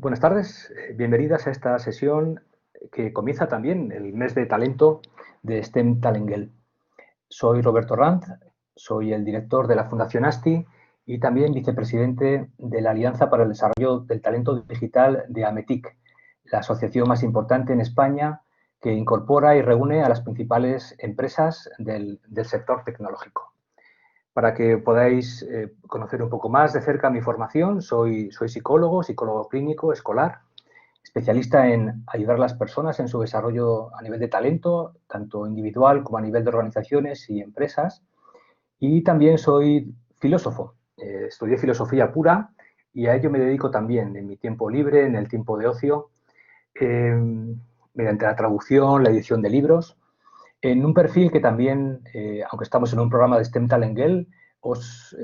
Buenas tardes, bienvenidas a esta sesión que comienza también el mes de talento de STEM Talent Girl. Soy Roberto Ranz, soy el director de la Fundación ASTI y también vicepresidente de la Alianza para el Desarrollo del Talento Digital de AMETIC, la asociación más importante en España que incorpora y reúne a las principales empresas del sector tecnológico. Para que podáis conocer un poco más de cerca mi formación, soy psicólogo clínico, escolar, especialista en ayudar a las personas en su desarrollo a nivel de talento, tanto individual como a nivel de organizaciones y empresas. Y también soy filósofo. Estudié filosofía pura y a ello me dedico también en mi tiempo libre, en el tiempo de ocio, mediante la traducción, la edición de libros, en un perfil que también, aunque estamos en un programa de STEM Talent Girl, os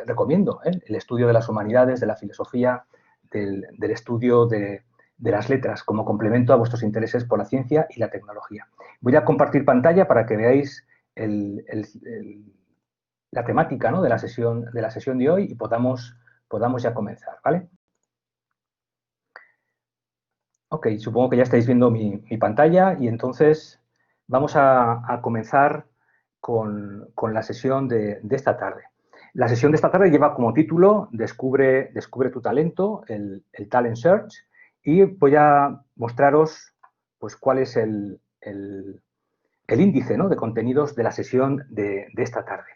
recomiendo el estudio de las humanidades, de la filosofía, del estudio de las letras como complemento a vuestros intereses por la ciencia y la tecnología. Voy a compartir pantalla para que veáis la temática, ¿no?, de la sesión de hoy y podamos ya comenzar, ¿vale? Ok, supongo que ya estáis viendo mi pantalla y entonces vamos a comenzar con la sesión de esta tarde. La sesión de esta tarde lleva como título Descubre tu talento, el Talent Search, y voy a mostraros pues, cuál es el índice, ¿no?, de contenidos de la sesión de esta tarde.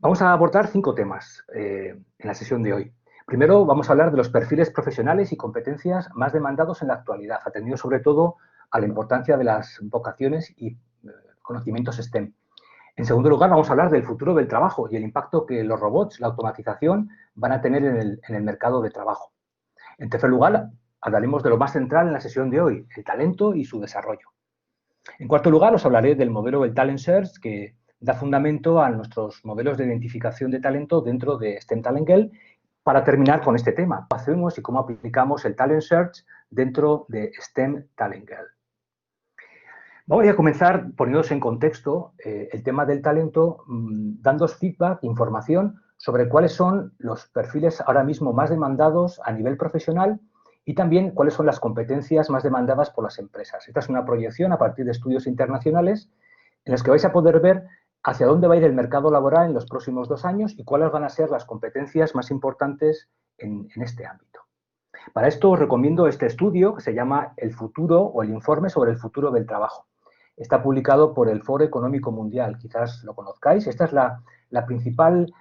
Vamos a abordar 5 temas en la sesión de hoy. Primero, vamos a hablar de los perfiles profesionales y competencias más demandados en la actualidad, atendiendo sobre todo a la importancia de las vocaciones y conocimientos STEM. En segundo lugar, vamos a hablar del futuro del trabajo y el impacto que los robots, la automatización, van a tener en el mercado de trabajo. En tercer lugar, hablaremos de lo más central en la sesión de hoy, el talento y su desarrollo. En cuarto lugar, os hablaré del modelo del Talent Search, que da fundamento a nuestros modelos de identificación de talento dentro de STEM Talent Girl, para terminar con este tema, cómo hacemos y cómo aplicamos el Talent Search dentro de STEM Talent Girl. Voy a comenzar poniéndoos en contexto el tema del talento, dándoos feedback, información sobre cuáles son los perfiles ahora mismo más demandados a nivel profesional y también cuáles son las competencias más demandadas por las empresas. Esta es una proyección a partir de estudios internacionales en los que vais a poder ver hacia dónde va a ir el mercado laboral en los próximos 2 años y cuáles van a ser las competencias más importantes en este ámbito. Para esto os recomiendo este estudio que se llama El futuro o el informe sobre el futuro del trabajo. Está publicado por el Foro Económico Mundial, quizás lo conozcáis. Esta es la principal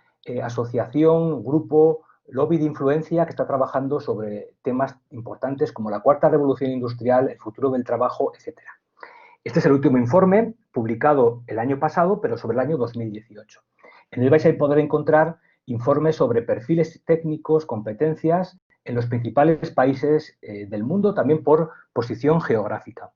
asociación, grupo, lobby de influencia que está trabajando sobre temas importantes como la cuarta revolución industrial, el futuro del trabajo, etc. Este es el último informe publicado el año pasado, pero sobre el año 2018. En él vais a poder encontrar informes sobre perfiles técnicos, competencias en los principales países del mundo, también por posición geográfica.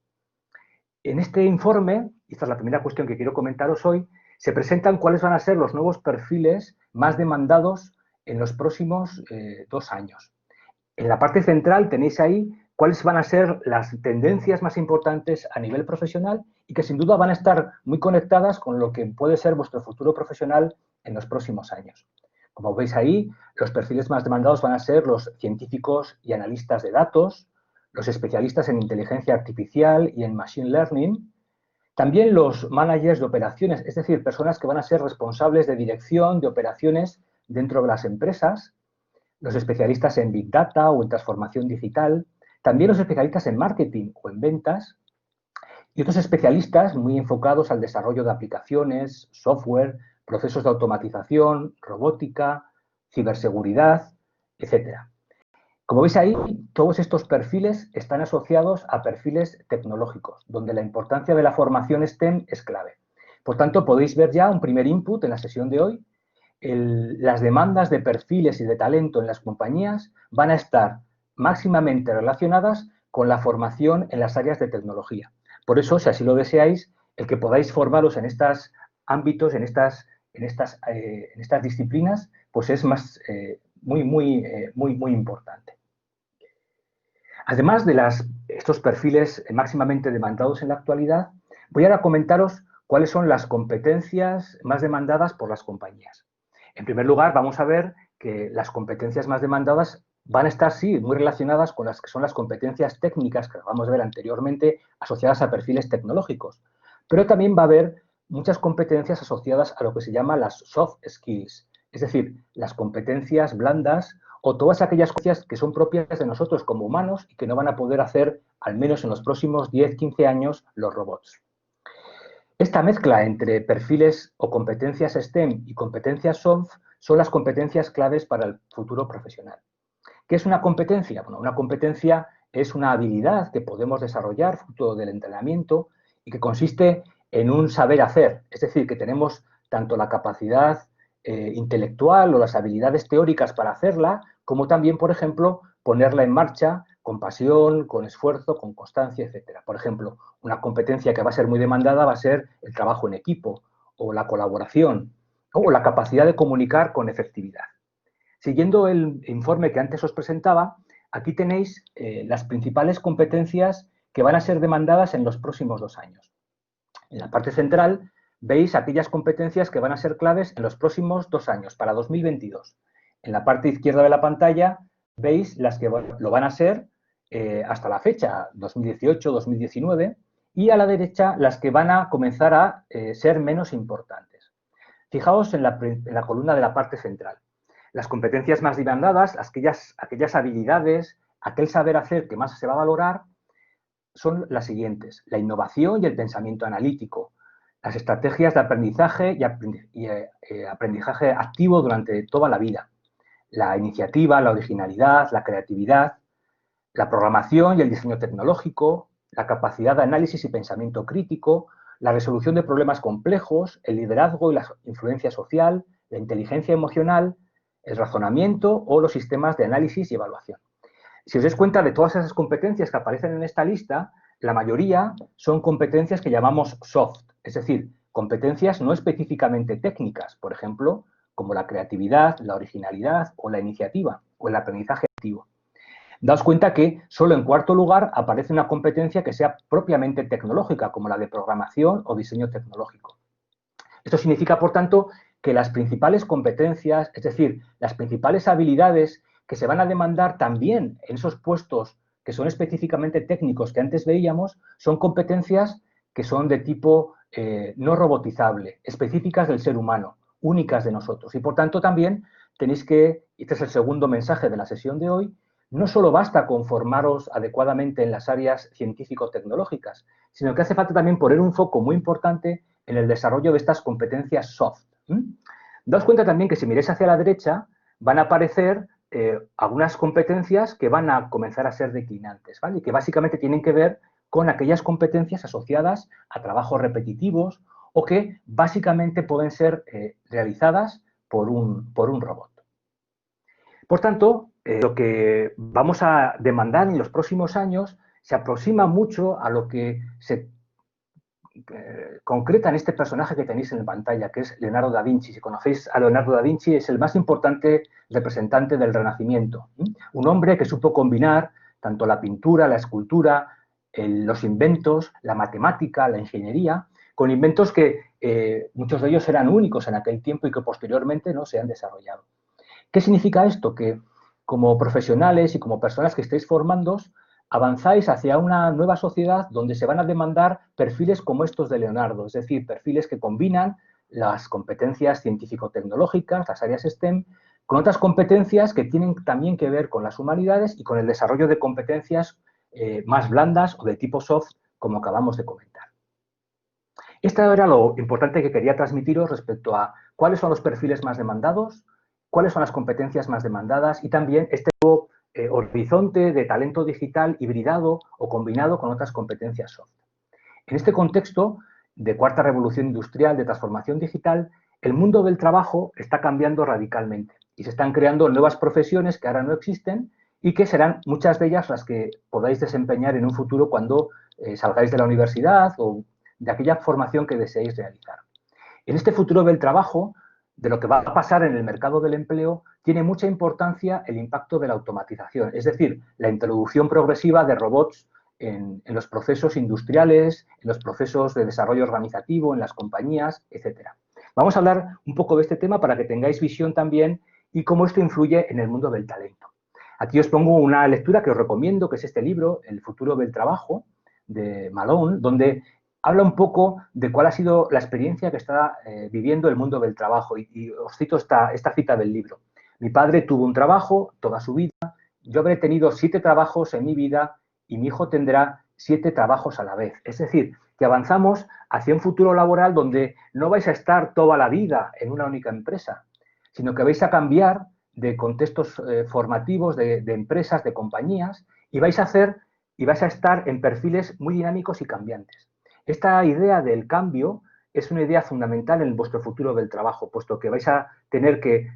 En este informe, y esta es la primera cuestión que quiero comentaros hoy, se presentan cuáles van a ser los nuevos perfiles más demandados en los próximos 2 años. En la parte central tenéis ahí cuáles van a ser las tendencias más importantes a nivel profesional y que sin duda van a estar muy conectadas con lo que puede ser vuestro futuro profesional en los próximos años. Como veis ahí, los perfiles más demandados van a ser los científicos y analistas de datos, los especialistas en inteligencia artificial y en machine learning, también los managers de operaciones, es decir, personas que van a ser responsables de dirección de operaciones dentro de las empresas, los especialistas en Big Data o en transformación digital, también los especialistas en marketing o en ventas y otros especialistas muy enfocados al desarrollo de aplicaciones, software, procesos de automatización, robótica, ciberseguridad, etc. Como veis ahí, todos estos perfiles están asociados a perfiles tecnológicos, donde la importancia de la formación STEM es clave. Por tanto, podéis ver ya un primer input en la sesión de hoy. Las demandas de perfiles y de talento en las compañías van a estar máximamente relacionadas con la formación en las áreas de tecnología. Por eso, si así lo deseáis, el que podáis formaros en estos ámbitos, en estas disciplinas, pues es muy importante. Además de estos perfiles máximamente demandados en la actualidad, voy ahora a comentaros cuáles son las competencias más demandadas por las compañías. En primer lugar, vamos a ver que las competencias más demandadas van a estar, sí, muy relacionadas con las que son las competencias técnicas que vamos a ver anteriormente asociadas a perfiles tecnológicos. Pero también va a haber muchas competencias asociadas a lo que se llama las soft skills, es decir, las competencias blandas o todas aquellas cosas que son propias de nosotros como humanos y que no van a poder hacer, al menos en los próximos 10, 15 años, los robots. Esta mezcla entre perfiles o competencias STEM y competencias soft son las competencias claves para el futuro profesional. ¿Qué es una competencia? Bueno, una competencia es una habilidad que podemos desarrollar fruto del entrenamiento y que consiste en un saber hacer, es decir, que tenemos tanto la capacidad intelectual o las habilidades teóricas para hacerla, como también, por ejemplo, ponerla en marcha con pasión, con esfuerzo, con constancia, etcétera. Por ejemplo, una competencia que va a ser muy demandada va a ser el trabajo en equipo o la colaboración o la capacidad de comunicar con efectividad. Siguiendo el informe que antes os presentaba, aquí tenéis las principales competencias que van a ser demandadas en los próximos 2 años. En la parte central veis aquellas competencias que van a ser claves en los próximos 2 años, para 2022. En la parte izquierda de la pantalla veis las que lo van a ser hasta la fecha, 2018, 2019, y a la derecha las que van a comenzar a ser menos importantes. Fijaos en la columna de la parte central. Las competencias más demandadas, aquellas habilidades, aquel saber hacer que más se va a valorar, son las siguientes: la innovación y el pensamiento analítico, las estrategias de aprendizaje y aprendizaje activo durante toda la vida, la iniciativa, la originalidad, la creatividad, la programación y el diseño tecnológico, la capacidad de análisis y pensamiento crítico, la resolución de problemas complejos, el liderazgo y la influencia social, la inteligencia emocional, el razonamiento o los sistemas de análisis y evaluación. Si os dais cuenta de todas esas competencias que aparecen en esta lista, la mayoría son competencias que llamamos soft, es decir, competencias no específicamente técnicas, por ejemplo, como la creatividad, la originalidad o la iniciativa o el aprendizaje activo. Daos cuenta que solo en cuarto lugar aparece una competencia que sea propiamente tecnológica, como la de programación o diseño tecnológico. Esto significa, por tanto, que las principales competencias, es decir, las principales habilidades que se van a demandar también en esos puestos que son específicamente técnicos que antes veíamos, son competencias que son de tipo no robotizable, específicas del ser humano, únicas de nosotros. Y, por tanto, también tenéis que, y este es el segundo mensaje de la sesión de hoy, no solo basta con formaros adecuadamente en las áreas científico-tecnológicas, sino que hace falta también poner un foco muy importante en el desarrollo de estas competencias soft. Daos cuenta también que si miráis hacia la derecha van a aparecer algunas competencias que van a comenzar a ser declinantes, ¿vale? Y que básicamente tienen que ver con aquellas competencias asociadas a trabajos repetitivos o que básicamente pueden ser realizadas por un robot. Por tanto, lo que vamos a demandar en los próximos años se aproxima mucho a lo que se concreta en este personaje que tenéis en pantalla, que es Leonardo da Vinci. Si conocéis a Leonardo da Vinci, es el más importante representante del Renacimiento. Un hombre que supo combinar tanto la pintura, la escultura, los inventos, la matemática, la ingeniería, con inventos que muchos de ellos eran únicos en aquel tiempo y que posteriormente no se han desarrollado. ¿Qué significa esto? Que como profesionales y como personas que estéis formándoos, avanzáis hacia una nueva sociedad donde se van a demandar perfiles como estos de Leonardo, es decir, perfiles que combinan las competencias científico-tecnológicas, las áreas STEM, con otras competencias que tienen también que ver con las humanidades y con el desarrollo de competencias más blandas o de tipo soft, como acabamos de comentar. Esto era lo importante que quería transmitiros respecto a cuáles son los perfiles más demandados, cuáles son las competencias más demandadas y también este nuevo horizonte de talento digital hibridado o combinado con otras competencias soft. En este contexto de cuarta revolución industrial, de transformación digital, el mundo del trabajo está cambiando radicalmente y se están creando nuevas profesiones que ahora no existen y que serán muchas de ellas las que podáis desempeñar en un futuro cuando salgáis de la universidad o de aquella formación que deseéis realizar. En este futuro del trabajo, de lo que va a pasar en el mercado del empleo, tiene mucha importancia el impacto de la automatización, es decir, la introducción progresiva de robots en los procesos industriales, en los procesos de desarrollo organizativo, en las compañías, etc. Vamos a hablar un poco de este tema para que tengáis visión también y cómo esto influye en el mundo del talento. Aquí os pongo una lectura que os recomiendo, que es este libro, El futuro del trabajo, de Malone, donde habla un poco de cuál ha sido la experiencia que está viviendo el mundo del trabajo. Y os cito esta cita del libro. Mi padre tuvo un trabajo toda su vida, yo habré tenido 7 trabajos en mi vida y mi hijo tendrá 7 trabajos a la vez. Es decir, que avanzamos hacia un futuro laboral donde no vais a estar toda la vida en una única empresa, sino que vais a cambiar de contextos formativos, de empresas, de compañías, y vais a estar en perfiles muy dinámicos y cambiantes. Esta idea del cambio es una idea fundamental en vuestro futuro del trabajo, puesto que vais a tener que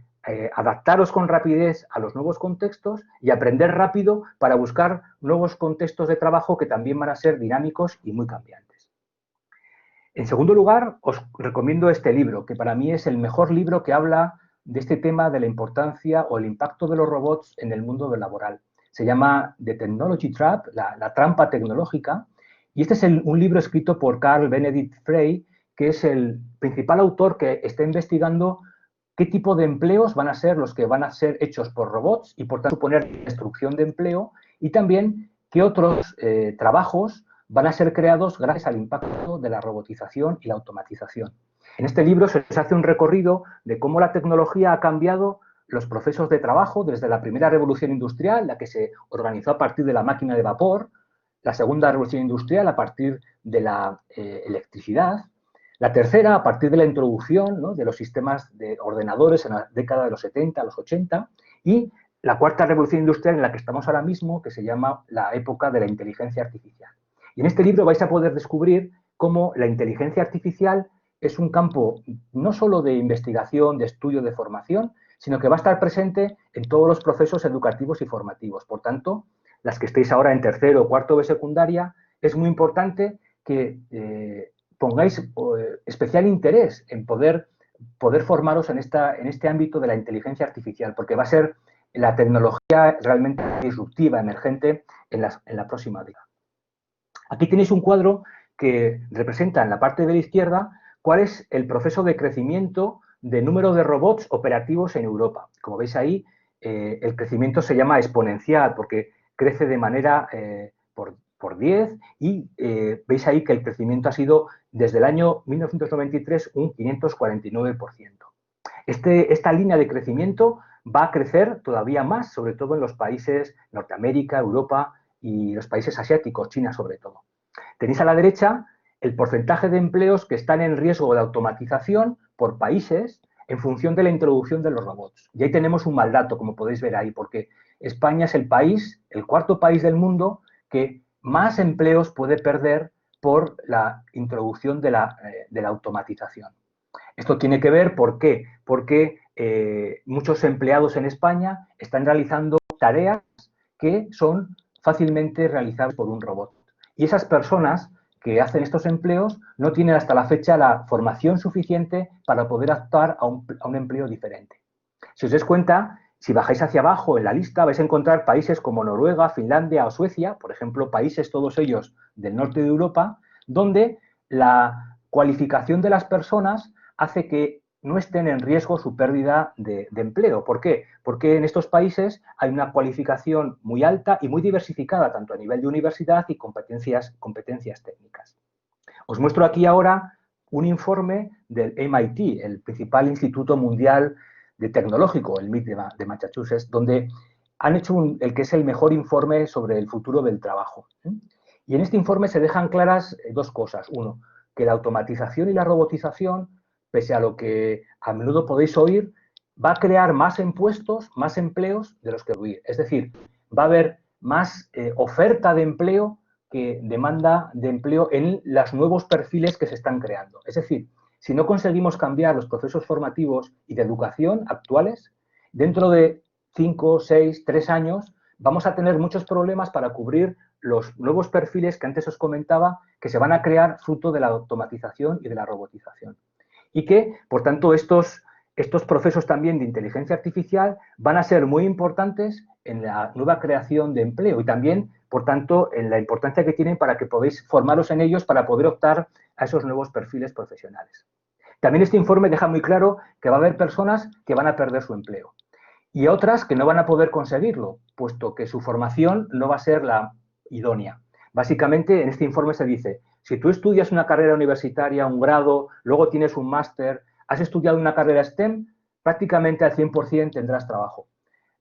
adaptaros con rapidez a los nuevos contextos y aprender rápido para buscar nuevos contextos de trabajo que también van a ser dinámicos y muy cambiantes. En segundo lugar, os recomiendo este libro, que para mí es el mejor libro que habla de este tema de la importancia o el impacto de los robots en el mundo laboral. Se llama The Technology Trap, la trampa tecnológica, y este es un libro escrito por Carl Benedict Frey, que es el principal autor que está investigando qué tipo de empleos van a ser los que van a ser hechos por robots y por tanto suponer destrucción de empleo, y también qué otros trabajos van a ser creados gracias al impacto de la robotización y la automatización. En este libro se hace un recorrido de cómo la tecnología ha cambiado los procesos de trabajo desde la primera revolución industrial, la que se organizó a partir de la máquina de vapor, la segunda revolución industrial a partir de la electricidad, la tercera a partir de la introducción, ¿no?, de los sistemas de ordenadores en la década de los 70, los 80, y la cuarta revolución industrial en la que estamos ahora mismo, que se llama la época de la inteligencia artificial. Y en este libro vais a poder descubrir cómo la inteligencia artificial es un campo no solo de investigación, de estudio, de formación, sino que va a estar presente en todos los procesos educativos y formativos. Por tanto, las que estéis ahora en tercero o cuarto de secundaria, es muy importante que pongáis especial interés en poder formaros en este ámbito de la inteligencia artificial, porque va a ser la tecnología realmente disruptiva, emergente en la próxima década. Aquí tenéis un cuadro que representa en la parte de la izquierda cuál es el proceso de crecimiento de número de robots operativos en Europa. Como veis ahí, el crecimiento se llama exponencial porque crece de manera por 10 y veis ahí que el crecimiento ha sido desde el año 1993 un 549%. Esta línea de crecimiento va a crecer todavía más, sobre todo en los países Norteamérica, Europa y los países asiáticos, China sobre todo. Tenéis a la derecha el porcentaje de empleos que están en riesgo de automatización por países en función de la introducción de los robots. Y ahí tenemos un mal dato, como podéis ver ahí, porque España es el cuarto país del mundo que más empleos puede perder por la introducción de la automatización. Esto tiene que ver, ¿por qué? Porque muchos empleados en España están realizando tareas que son fácilmente realizables por un robot. Y esas personas que hacen estos empleos no tienen hasta la fecha la formación suficiente para poder optar a un empleo diferente. Si os dais cuenta, si bajáis hacia abajo en la lista vais a encontrar países como Noruega, Finlandia o Suecia, por ejemplo, países todos ellos del norte de Europa, donde la cualificación de las personas hace que no estén en riesgo su pérdida de empleo. ¿Por qué? Porque en estos países hay una cualificación muy alta y muy diversificada, tanto a nivel de universidad y competencias técnicas. Os muestro aquí ahora un informe del MIT, el principal instituto mundial tecnológico, el MIT de Massachusetts, donde han hecho el que es el mejor informe sobre el futuro del trabajo. Y en este informe se dejan claras dos cosas. Uno, que la automatización y la robotización, pese a lo que a menudo podéis oír, va a crear más impuestos, más empleos de los que huir. Es decir, va a haber más oferta de empleo que demanda de empleo en los nuevos perfiles que se están creando. Es decir, si no conseguimos cambiar los procesos formativos y de educación actuales, dentro de 5, 6, 3 años vamos a tener muchos problemas para cubrir los nuevos perfiles que antes os comentaba que se van a crear fruto de la automatización y de la robotización. Y que, por tanto, estos procesos también de inteligencia artificial van a ser muy importantes en la nueva creación de empleo y también, por tanto, en la importancia que tienen para que podáis formaros en ellos para poder optar a esos nuevos perfiles profesionales. También este informe deja muy claro que va a haber personas que van a perder su empleo. y a otras que no van a poder conseguirlo, puesto que su formación no va a ser la idónea. Básicamente, en este informe se dice, si tú estudias una carrera universitaria, un grado, luego tienes un máster, has estudiado una carrera STEM, prácticamente al 100% tendrás trabajo.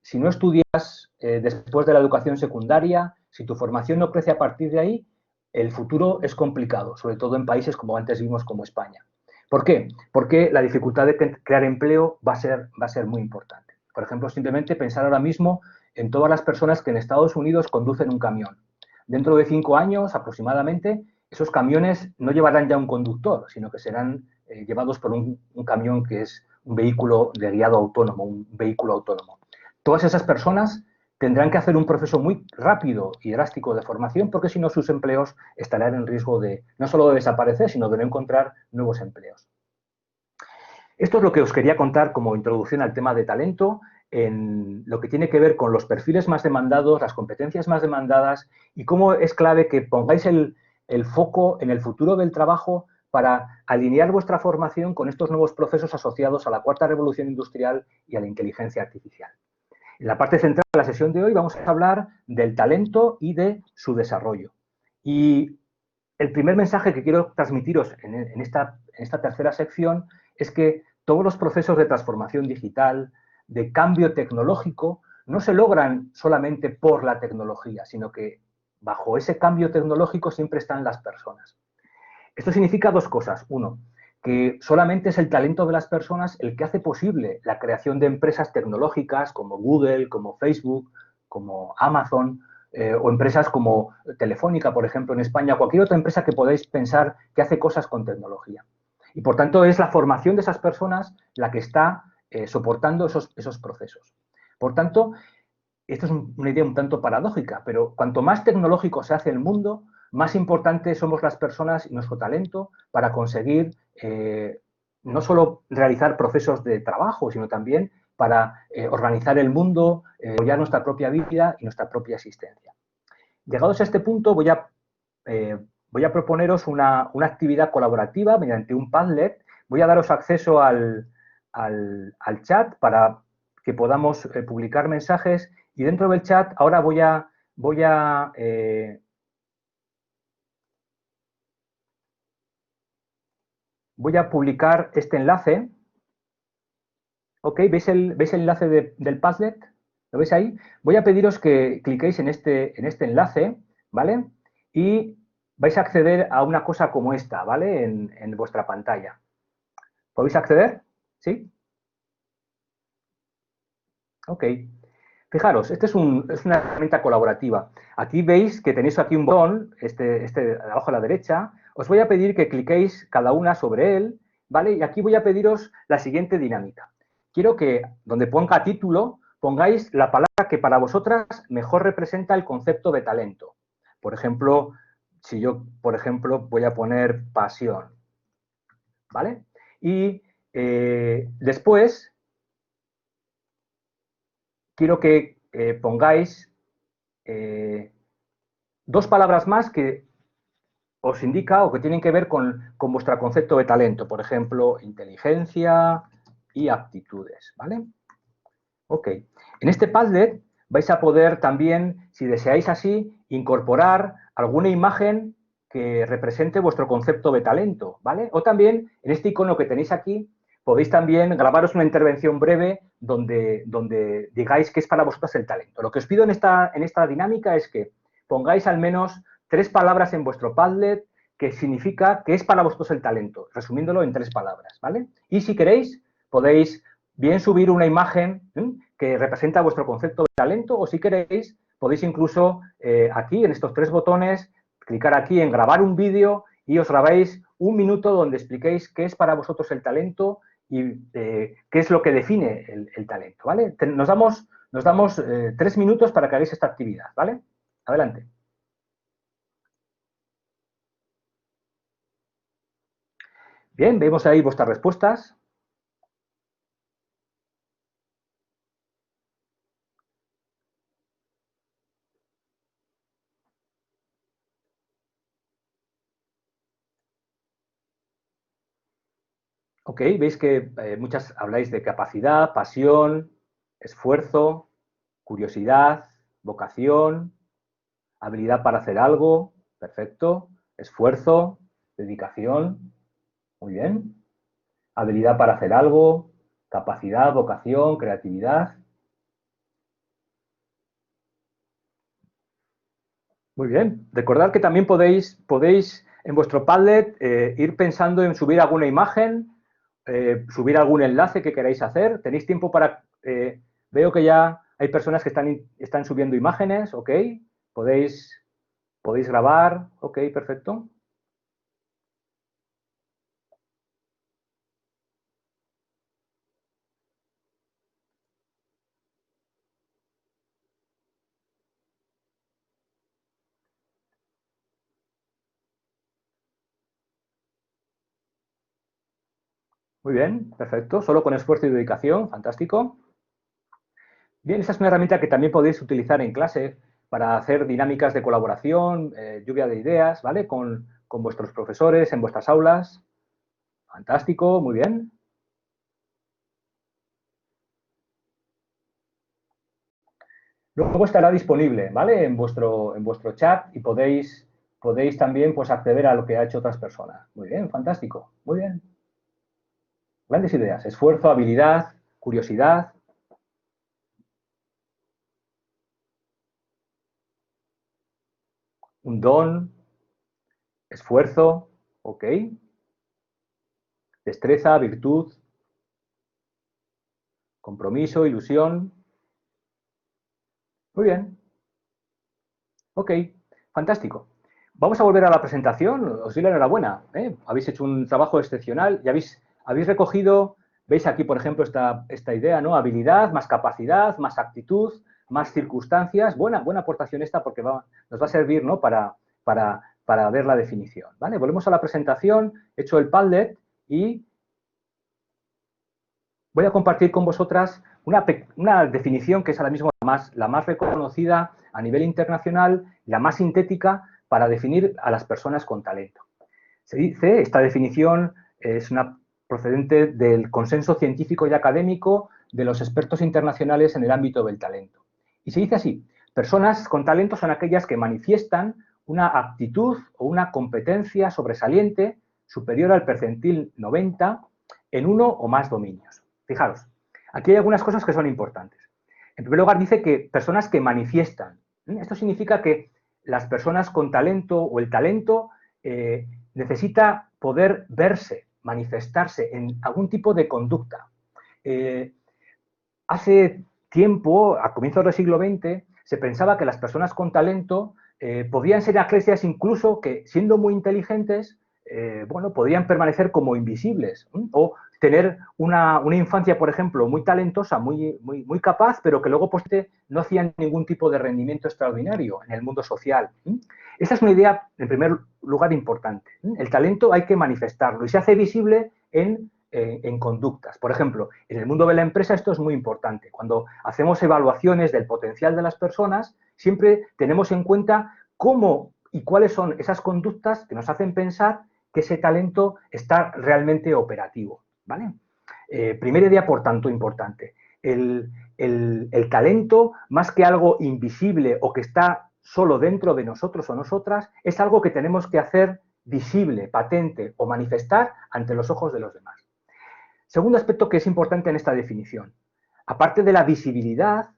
Si no estudias después de la educación secundaria, si tu formación no crece a partir de ahí, el futuro es complicado, sobre todo en países como antes vimos como España. ¿Por qué? Porque la dificultad de crear empleo va a ser muy importante. Por ejemplo, simplemente pensar ahora mismo en todas las personas que en Estados Unidos conducen un camión. Dentro de 5 años aproximadamente, esos camiones no llevarán ya un conductor, sino que serán llevados por un camión que es un vehículo de guiado autónomo, un vehículo autónomo. Todas esas personas tendrán que hacer un proceso muy rápido y drástico de formación porque si no sus empleos estarán en riesgo de no solo de desaparecer, sino de no encontrar nuevos empleos. Esto es lo que os quería contar como introducción al tema de talento, en lo que tiene que ver con los perfiles más demandados, las competencias más demandadas y cómo es clave que pongáis el foco en el futuro del trabajo para alinear vuestra formación con estos nuevos procesos asociados a la cuarta revolución industrial y a la inteligencia artificial. En la parte central de la sesión de hoy vamos a hablar del talento y de su desarrollo. Y el primer mensaje que quiero transmitiros en esta tercera sección es que todos los procesos de transformación digital, de cambio tecnológico, no se logran solamente por la tecnología, sino que bajo ese cambio tecnológico siempre están las personas. Esto significa dos cosas. Uno, que solamente es el talento de las personas el que hace posible la creación de empresas tecnológicas como Google, como Facebook, como Amazon, o empresas como Telefónica, por ejemplo, en España, cualquier otra empresa que podáis pensar que hace cosas con tecnología. Y por tanto es la formación de esas personas la que está soportando esos procesos. Por tanto, esto es una idea un tanto paradójica, pero cuanto más tecnológico se hace el mundo, más importantes somos las personas y nuestro talento para conseguir no solo realizar procesos de trabajo, sino también para organizar el mundo, ya nuestra propia vida y nuestra propia existencia. Llegados a este punto, voy a proponeros una actividad colaborativa mediante un Padlet. Voy a daros acceso al chat para que podamos publicar mensajes y dentro del chat ahora voy a publicar este enlace. ¿Ok? ¿Veis el enlace del Padlet? ¿Lo veis ahí? Voy a pediros que cliquéis en este enlace, ¿vale? Y vais a acceder a una cosa como esta, ¿vale? En vuestra pantalla. ¿Podéis acceder? ¿Sí? Ok. Fijaros, es una herramienta colaborativa. Aquí veis que tenéis aquí un botón, este abajo a la derecha. Os voy a pedir que cliquéis cada una sobre él, ¿vale? Y aquí voy a pediros la siguiente dinámica. Quiero que, donde ponga título, pongáis la palabra que para vosotras mejor representa el concepto de talento. Por ejemplo, si yo, por ejemplo, voy a poner pasión, ¿vale? Y después quiero que pongáis dos palabras más que os indica o que tienen que ver con vuestro concepto de talento. Por ejemplo, inteligencia y aptitudes, ¿vale? Ok. En este Padlet vais a poder también, si deseáis así, incorporar alguna imagen que represente vuestro concepto de talento, ¿vale? O también, en este icono que tenéis aquí, podéis también grabaros una intervención breve donde digáis qué es para vosotros el talento. Lo que os pido en esta dinámica es que pongáis al menos 3 palabras en vuestro Padlet que significa qué es para vosotros el talento, resumiéndolo en 3 palabras, ¿vale? Y si queréis, podéis bien subir una imagen que representa vuestro concepto de talento o si queréis, podéis incluso aquí en estos 3 botones clicar aquí en grabar un vídeo y os grabáis un minuto donde expliquéis qué es para vosotros el talento y qué es lo que define el talento, ¿vale? Nos damos 3 minutos para que hagáis esta actividad, ¿vale? Adelante. Bien, vemos ahí vuestras respuestas. Ok, veis que muchas habláis de capacidad, pasión, esfuerzo, curiosidad, vocación, habilidad para hacer algo, perfecto, esfuerzo, dedicación, muy bien, habilidad para hacer algo, capacidad, vocación, creatividad. Muy bien. Recordad que también podéis en vuestro Padlet ir pensando en subir alguna imagen, subir algún enlace que queráis hacer. Tenéis tiempo para... veo que ya hay personas que están subiendo imágenes, ¿ok? Podéis grabar, ¿ok? Perfecto. Muy bien, perfecto. Solo con esfuerzo y dedicación, fantástico. Bien, esta es una herramienta que también podéis utilizar en clase para hacer dinámicas de colaboración, lluvia de ideas, ¿vale? Con vuestros profesores en vuestras aulas. Fantástico, muy bien. Luego estará disponible, ¿vale? En vuestro chat y podéis también pues, acceder a lo que ha hecho otras personas. Muy bien, fantástico, muy bien. Grandes ideas. Esfuerzo, habilidad, curiosidad. Un don, esfuerzo, ok. Destreza, virtud, compromiso, ilusión. Muy bien. Ok, fantástico. Vamos a volver a la presentación. Os doy la enhorabuena. Habéis hecho un trabajo excepcional y habéis recogido, veis aquí, por ejemplo, esta idea, ¿no? Habilidad, más capacidad, más actitud, más circunstancias. Buena aportación esta porque nos va a servir, ¿no? Para ver la definición. ¿Vale? Volvemos a la presentación. He hecho el Padlet y voy a compartir con vosotras una definición que es ahora mismo la más reconocida a nivel internacional, la más sintética para definir a las personas con talento. Se dice, esta definición es una procedente del consenso científico y académico de los expertos internacionales en el ámbito del talento. Y se dice así, personas con talento son aquellas que manifiestan una aptitud o una competencia sobresaliente superior al percentil 90 en uno o más dominios. Fijaros, aquí hay algunas cosas que son importantes. En primer lugar, dice que personas que manifiestan. Esto significa que las personas con talento o el talento necesita poder verse, manifestarse en algún tipo de conducta. Hace tiempo, a comienzos del siglo XX, se pensaba que las personas con talento podían ser aquellas incluso que, siendo muy inteligentes, podían permanecer como invisibles o tener una infancia, por ejemplo, muy talentosa, muy capaz, pero que luego pues, no hacían ningún tipo de rendimiento extraordinario en el mundo social. Esta es una idea, en primer lugar, importante. El talento hay que manifestarlo y se hace visible en conductas. Por ejemplo, en el mundo de la empresa esto es muy importante. Cuando hacemos evaluaciones del potencial de las personas, siempre tenemos en cuenta cómo y cuáles son esas conductas que nos hacen pensar que ese talento está realmente operativo. ¿Vale? Primera idea, por tanto, importante. El talento, más que algo invisible o que está solo dentro de nosotros o nosotras, es algo que tenemos que hacer visible, patente o manifestar ante los ojos de los demás. Segundo aspecto que es importante en esta definición. Aparte de la visibilidad,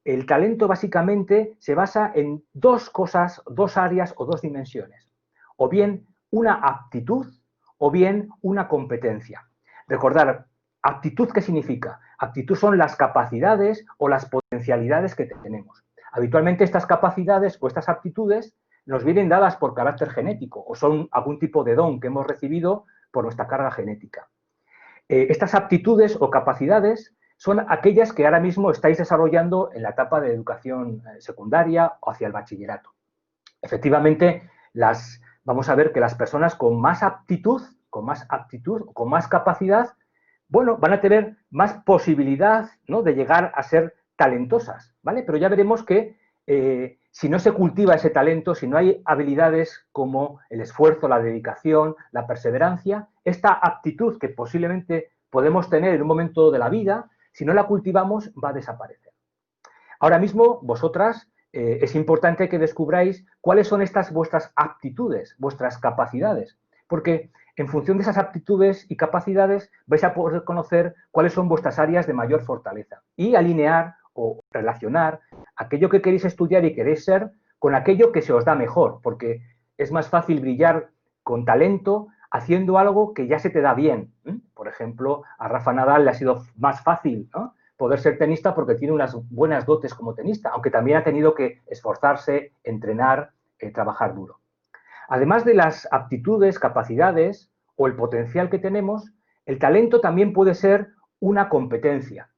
el talento básicamente se basa en dos cosas, dos áreas o dos dimensiones. O bien una aptitud o bien una competencia. Recordar, aptitud, ¿qué significa? Aptitud son las capacidades o las potencialidades que tenemos. Habitualmente estas capacidades o estas aptitudes nos vienen dadas por carácter genético o son algún tipo de don que hemos recibido por nuestra carga genética. Estas aptitudes o capacidades son aquellas que ahora mismo estáis desarrollando en la etapa de educación secundaria o hacia el bachillerato. Efectivamente, vamos a ver que las personas con más aptitud, con más capacidad, van a tener más posibilidad, ¿no?, de llegar a ser talentosas, ¿vale? Pero ya veremos que si no se cultiva ese talento, si no hay habilidades como el esfuerzo, la dedicación, la perseverancia, esta aptitud que posiblemente podemos tener en un momento de la vida, si no la cultivamos, va a desaparecer. Ahora mismo, vosotras, es importante que descubráis cuáles son estas vuestras aptitudes, vuestras capacidades, porque en función de esas aptitudes y capacidades vais a poder conocer cuáles son vuestras áreas de mayor fortaleza y alinear o relacionar aquello que queréis estudiar y queréis ser con aquello que se os da mejor, porque es más fácil brillar con talento haciendo algo que ya se te da bien. Por ejemplo, a Rafa Nadal le ha sido más fácil, ¿no?, poder ser tenista porque tiene unas buenas dotes como tenista, aunque también ha tenido que esforzarse, entrenar, trabajar duro. Además de las aptitudes, capacidades o el potencial que tenemos, el talento también puede ser una competencia.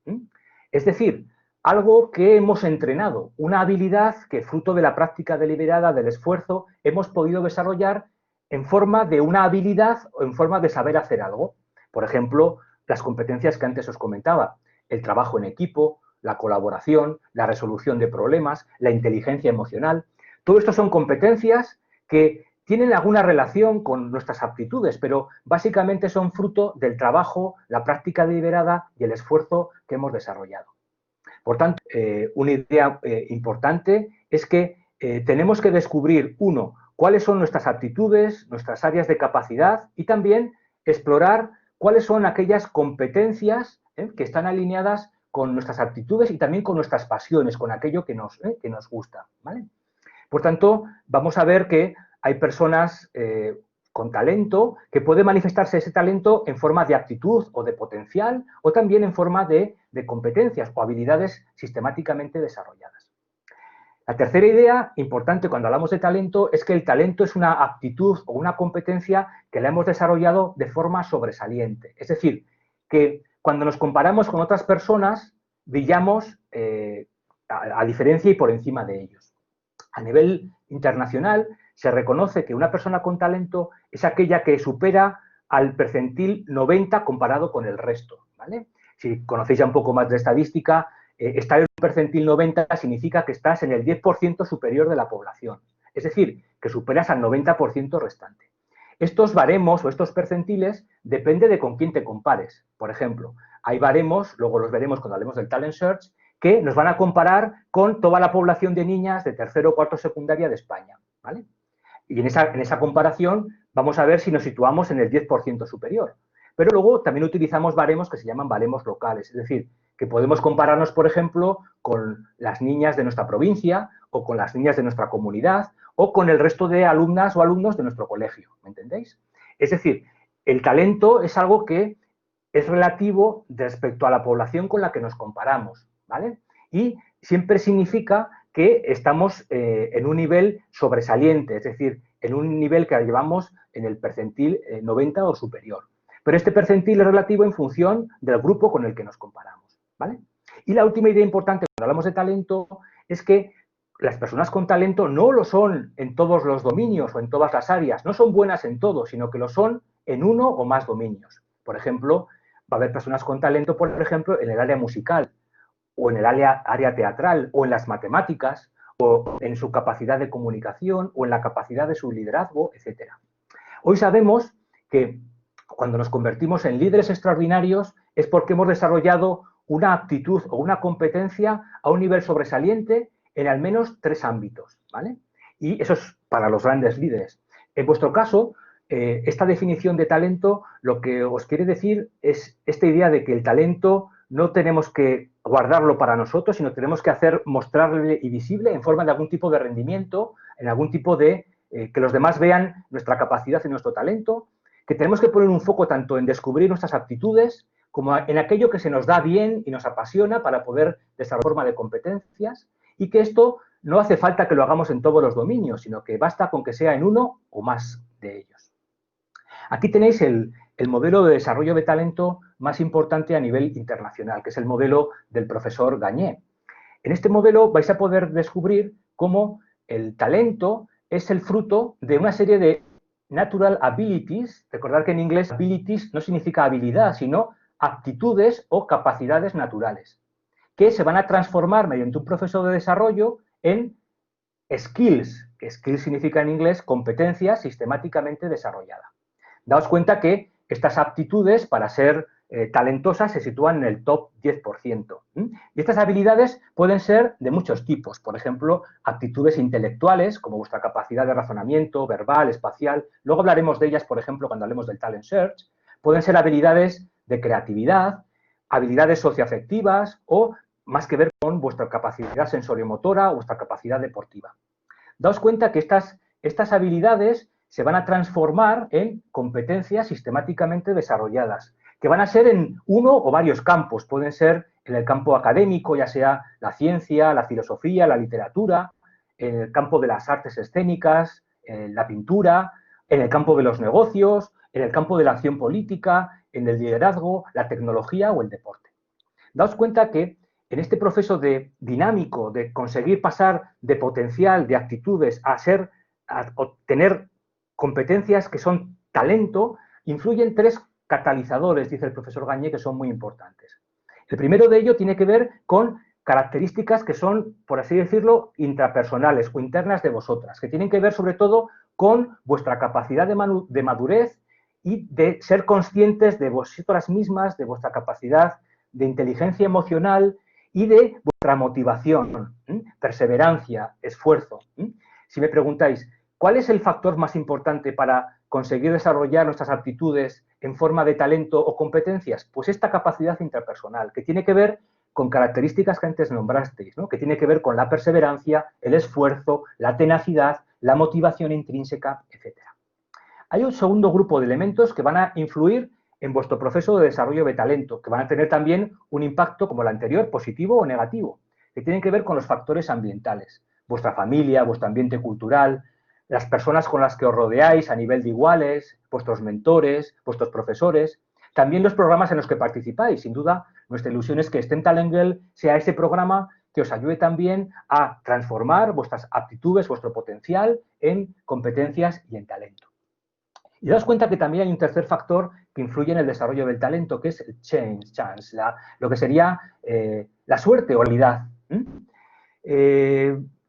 Es decir, algo que hemos entrenado, una habilidad que, fruto de la práctica deliberada, del esfuerzo, hemos podido desarrollar en forma de una habilidad o en forma de saber hacer algo. Por ejemplo, las competencias que antes os comentaba, el trabajo en equipo, la colaboración, la resolución de problemas, la inteligencia emocional. Todo esto son competencias que tienen alguna relación con nuestras aptitudes, pero básicamente son fruto del trabajo, la práctica deliberada y el esfuerzo que hemos desarrollado. Por tanto, una idea importante es que tenemos que descubrir, uno, cuáles son nuestras aptitudes, nuestras áreas de capacidad y también explorar cuáles son aquellas competencias que están alineadas con nuestras aptitudes y también con nuestras pasiones, con aquello que nos gusta, ¿vale? Por tanto, vamos a ver que hay personas con talento que puede manifestarse ese talento en forma de aptitud o de potencial o también en forma de competencias o habilidades sistemáticamente desarrolladas. La tercera idea importante cuando hablamos de talento es que el talento es una aptitud o una competencia que la hemos desarrollado de forma sobresaliente. Es decir, que cuando nos comparamos con otras personas, brillamos a diferencia y por encima de ellos. A nivel internacional, se reconoce que una persona con talento es aquella que supera al percentil 90 comparado con el resto, ¿vale? Si conocéis ya un poco más de estadística, estar en un percentil 90 significa que estás en el 10% superior de la población. Es decir, que superas al 90% restante. Estos baremos o estos percentiles depende de con quién te compares. Por ejemplo, hay baremos, luego los veremos cuando hablemos del Talent Search, que nos van a comparar con toda la población de niñas de tercero o cuarto secundaria de España, ¿vale? Y en esa comparación vamos a ver si nos situamos en el 10% superior. Pero luego también utilizamos baremos que se llaman baremos locales, es decir, que podemos compararnos, por ejemplo, con las niñas de nuestra provincia o con las niñas de nuestra comunidad o con el resto de alumnas o alumnos de nuestro colegio, ¿me entendéis? Es decir, el talento es algo que es relativo respecto a la población con la que nos comparamos, ¿vale? Y siempre significa que estamos en un nivel sobresaliente, es decir, en un nivel que llevamos en el percentil 90 o superior. Pero este percentil es relativo en función del grupo con el que nos comparamos, ¿vale? Y la última idea importante cuando hablamos de talento es que las personas con talento no lo son en todos los dominios o en todas las áreas, no son buenas en todo, sino que lo son en uno o más dominios. Por ejemplo, va a haber personas con talento, por ejemplo, en el área musical, o en el área teatral, o en las matemáticas, o en su capacidad de comunicación, o en la capacidad de su liderazgo, etc. Hoy sabemos que cuando nos convertimos en líderes extraordinarios es porque hemos desarrollado una aptitud o una competencia a un nivel sobresaliente en al menos 3 ámbitos, ¿vale? Y eso es para los grandes líderes. En vuestro caso, esta definición de talento lo que os quiere decir es esta idea de que el talento no tenemos que guardarlo para nosotros, sino tenemos que mostrarle y visible en forma de algún tipo de rendimiento, en algún tipo de que los demás vean nuestra capacidad y nuestro talento, que tenemos que poner un foco tanto en descubrir nuestras aptitudes como en aquello que se nos da bien y nos apasiona para poder desarrollar forma de competencias y que esto no hace falta que lo hagamos en todos los dominios, sino que basta con que sea en uno o más de ellos. Aquí tenéis el modelo de desarrollo de talento más importante a nivel internacional, que es el modelo del profesor Gagné. En este modelo vais a poder descubrir cómo el talento es el fruto de una serie de natural abilities. Recordad que en inglés abilities no significa habilidad, sino aptitudes o capacidades naturales, que se van a transformar mediante un proceso de desarrollo en skills, que skills significa en inglés competencia sistemáticamente desarrollada. Daos cuenta que estas aptitudes para ser talentosas se sitúan en el top 10%. Y estas habilidades pueden ser de muchos tipos. Por ejemplo, aptitudes intelectuales, como vuestra capacidad de razonamiento, verbal, espacial. Luego hablaremos de ellas, por ejemplo, cuando hablemos del Talent Search. Pueden ser habilidades de creatividad, habilidades socioafectivas o más que ver con vuestra capacidad sensoriomotora o vuestra capacidad deportiva. Daos cuenta que estas habilidades se van a transformar en competencias sistemáticamente desarrolladas, que van a ser en uno o varios campos. Pueden ser en el campo académico, ya sea la ciencia, la filosofía, la literatura, en el campo de las artes escénicas, en la pintura, en el campo de los negocios, en el campo de la acción política, en el liderazgo, la tecnología o el deporte. Daos cuenta que en este proceso dinámico de conseguir pasar de potencial, de actitudes, a obtener competencias que son talento, influyen tres catalizadores, dice el profesor Gagné, que son muy importantes. El primero de ello tiene que ver con características que son, por así decirlo, intrapersonales o internas de vosotras, que tienen que ver sobre todo con vuestra capacidad de madurez y de ser conscientes de vosotras mismas, de vuestra capacidad de inteligencia emocional y de vuestra motivación, perseverancia, esfuerzo. Si me preguntáis, ¿cuál es el factor más importante para conseguir desarrollar nuestras aptitudes en forma de talento o competencias? Pues esta capacidad interpersonal, que tiene que ver con características que antes nombrasteis, ¿no? Que tiene que ver con la perseverancia, el esfuerzo, la tenacidad, la motivación intrínseca, etc. Hay un segundo grupo de elementos que van a influir en vuestro proceso de desarrollo de talento, que van a tener también un impacto como el anterior, positivo o negativo, que tienen que ver con los factores ambientales, vuestra familia, vuestro ambiente cultural, las personas con las que os rodeáis a nivel de iguales, vuestros mentores, vuestros profesores, también los programas en los que participáis. Sin duda, nuestra ilusión es que STEM Talent Girl sea ese programa que os ayude también a transformar vuestras aptitudes, vuestro potencial en competencias y en talento. Y daos cuenta que también hay un tercer factor que influye en el desarrollo del talento, que es el chance, lo que sería la suerte o habilidad.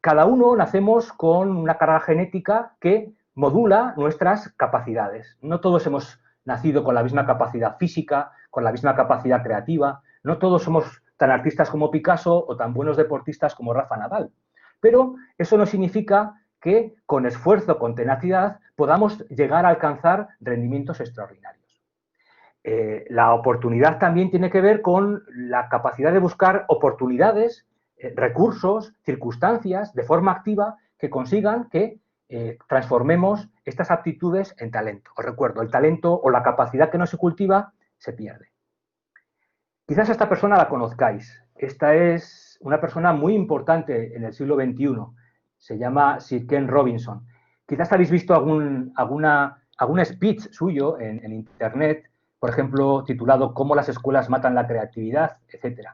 Cada uno nacemos con una carga genética que modula nuestras capacidades. No todos hemos nacido con la misma capacidad física, con la misma capacidad creativa. No todos somos tan artistas como Picasso o tan buenos deportistas como Rafa Nadal. Pero eso no significa que con esfuerzo, con tenacidad, podamos llegar a alcanzar rendimientos extraordinarios. La oportunidad también tiene que ver con la capacidad de buscar oportunidades, recursos, circunstancias de forma activa que consigan que transformemos estas aptitudes en talento. Os recuerdo, el talento o la capacidad que no se cultiva se pierde. Quizás a esta persona la conozcáis. Esta es una persona muy importante en el siglo XXI. Se llama Sir Ken Robinson. Quizás habéis visto algún speech suyo en Internet, por ejemplo, titulado «Cómo las escuelas matan la creatividad», etc.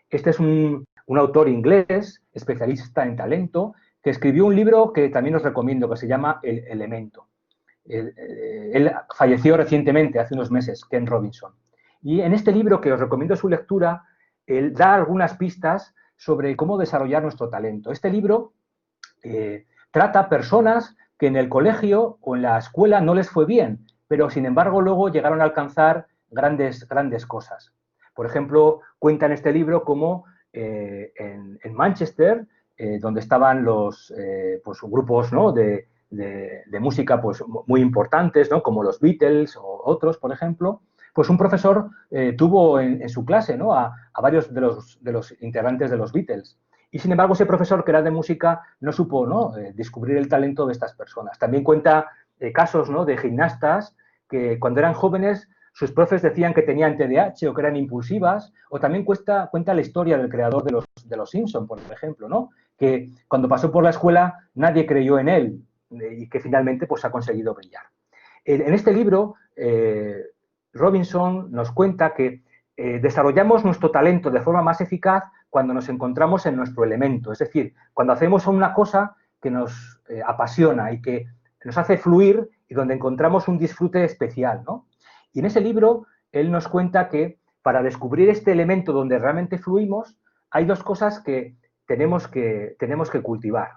Este es un autor inglés, especialista en talento, que escribió un libro que también os recomiendo, que se llama El Elemento. Él falleció recientemente, hace unos meses, Ken Robinson. Y en este libro, que os recomiendo su lectura, él da algunas pistas sobre cómo desarrollar nuestro talento. Este libro trata personas que en el colegio o en la escuela no les fue bien, pero sin embargo luego llegaron a alcanzar grandes cosas. Por ejemplo, cuenta en este libro cómo en Manchester, donde estaban los pues, grupos, ¿no?, de música pues, muy importantes, ¿no?, como los Beatles o otros, por ejemplo, pues un profesor tuvo en su clase, ¿no?, a varios de los integrantes de los Beatles. Y sin embargo, ese profesor que era de música no supo, ¿no?, descubrir el talento de estas personas. También cuenta casos, ¿no?, de gimnastas que cuando eran jóvenes sus profes decían que tenían TDAH o que eran impulsivas, o también cuenta la historia del creador de los Simpson, por ejemplo, ¿no?, que cuando pasó por la escuela nadie creyó en él y que finalmente pues, ha conseguido brillar. En este libro, Robinson nos cuenta que desarrollamos nuestro talento de forma más eficaz cuando nos encontramos en nuestro elemento, es decir, cuando hacemos una cosa que nos apasiona y que nos hace fluir y donde encontramos un disfrute especial, ¿no? Y en ese libro él nos cuenta que para descubrir este elemento donde realmente fluimos hay dos cosas que tenemos que cultivar.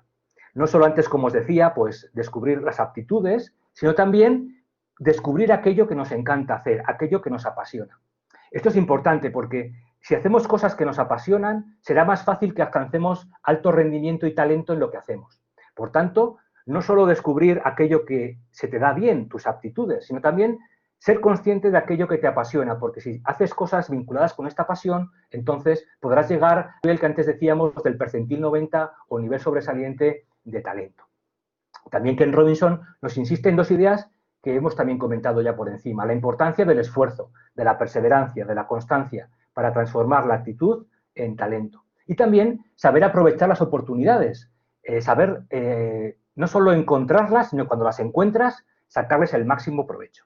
No solo antes, como os decía, pues descubrir las aptitudes, sino también descubrir aquello que nos encanta hacer, aquello que nos apasiona. Esto es importante porque si hacemos cosas que nos apasionan, será más fácil que alcancemos alto rendimiento y talento en lo que hacemos. Por tanto, no solo descubrir aquello que se te da bien, tus aptitudes, sino también ser consciente de aquello que te apasiona, porque si haces cosas vinculadas con esta pasión, entonces podrás llegar al nivel que antes decíamos del percentil 90 o nivel sobresaliente de talento. También Ken Robinson nos insiste en dos ideas que hemos también comentado ya por encima: la importancia del esfuerzo, de la perseverancia, de la constancia para transformar la actitud en talento. Y también saber aprovechar las oportunidades, saber no solo encontrarlas, sino cuando las encuentras, sacarles el máximo provecho.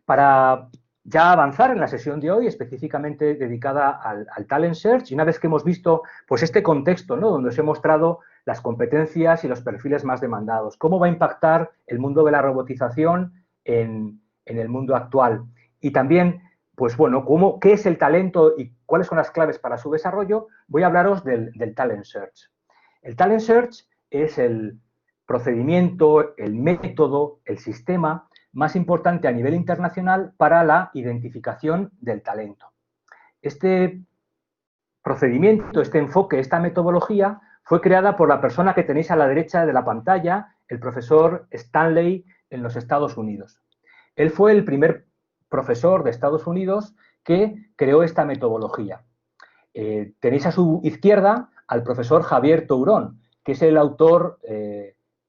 Para ya avanzar en la sesión de hoy, específicamente dedicada al Talent Search, y una vez que hemos visto pues, este contexto, ¿no?, donde os he mostrado las competencias y los perfiles más demandados, cómo va a impactar el mundo de la robotización en el mundo actual, y también, pues bueno, qué es el talento y cuáles son las claves para su desarrollo, voy a hablaros del Talent Search. El Talent Search es el procedimiento, el método, el sistema más importante a nivel internacional para la identificación del talento. Este procedimiento, este enfoque, esta metodología fue creada por la persona que tenéis a la derecha de la pantalla, el profesor Stanley en los Estados Unidos. Él fue el primer profesor de Estados Unidos que creó esta metodología. Tenéis a su izquierda al profesor Javier Tourón, que es el autor,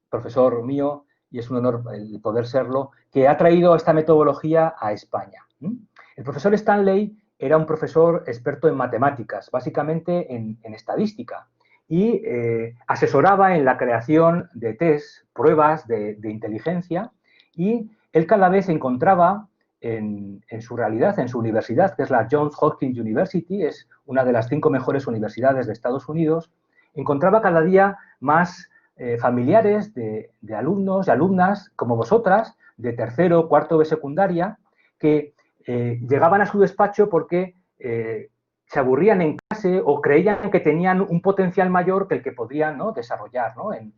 profesor mío, y es un honor el poder serlo, que ha traído esta metodología a España. El profesor Stanley era un profesor experto en matemáticas, básicamente en estadística, y asesoraba en la creación de test, pruebas de inteligencia, y él cada vez encontraba en su realidad, en su universidad, que es la Johns Hopkins University, es una de las 5 mejores universidades de Estados Unidos, encontraba cada día más familiares de alumnos y alumnas como vosotras, de tercero o cuarto de secundaria, que llegaban a su despacho porque se aburrían en clase o creían que tenían un potencial mayor que el que podrían, ¿no?, desarrollar, ¿no?, en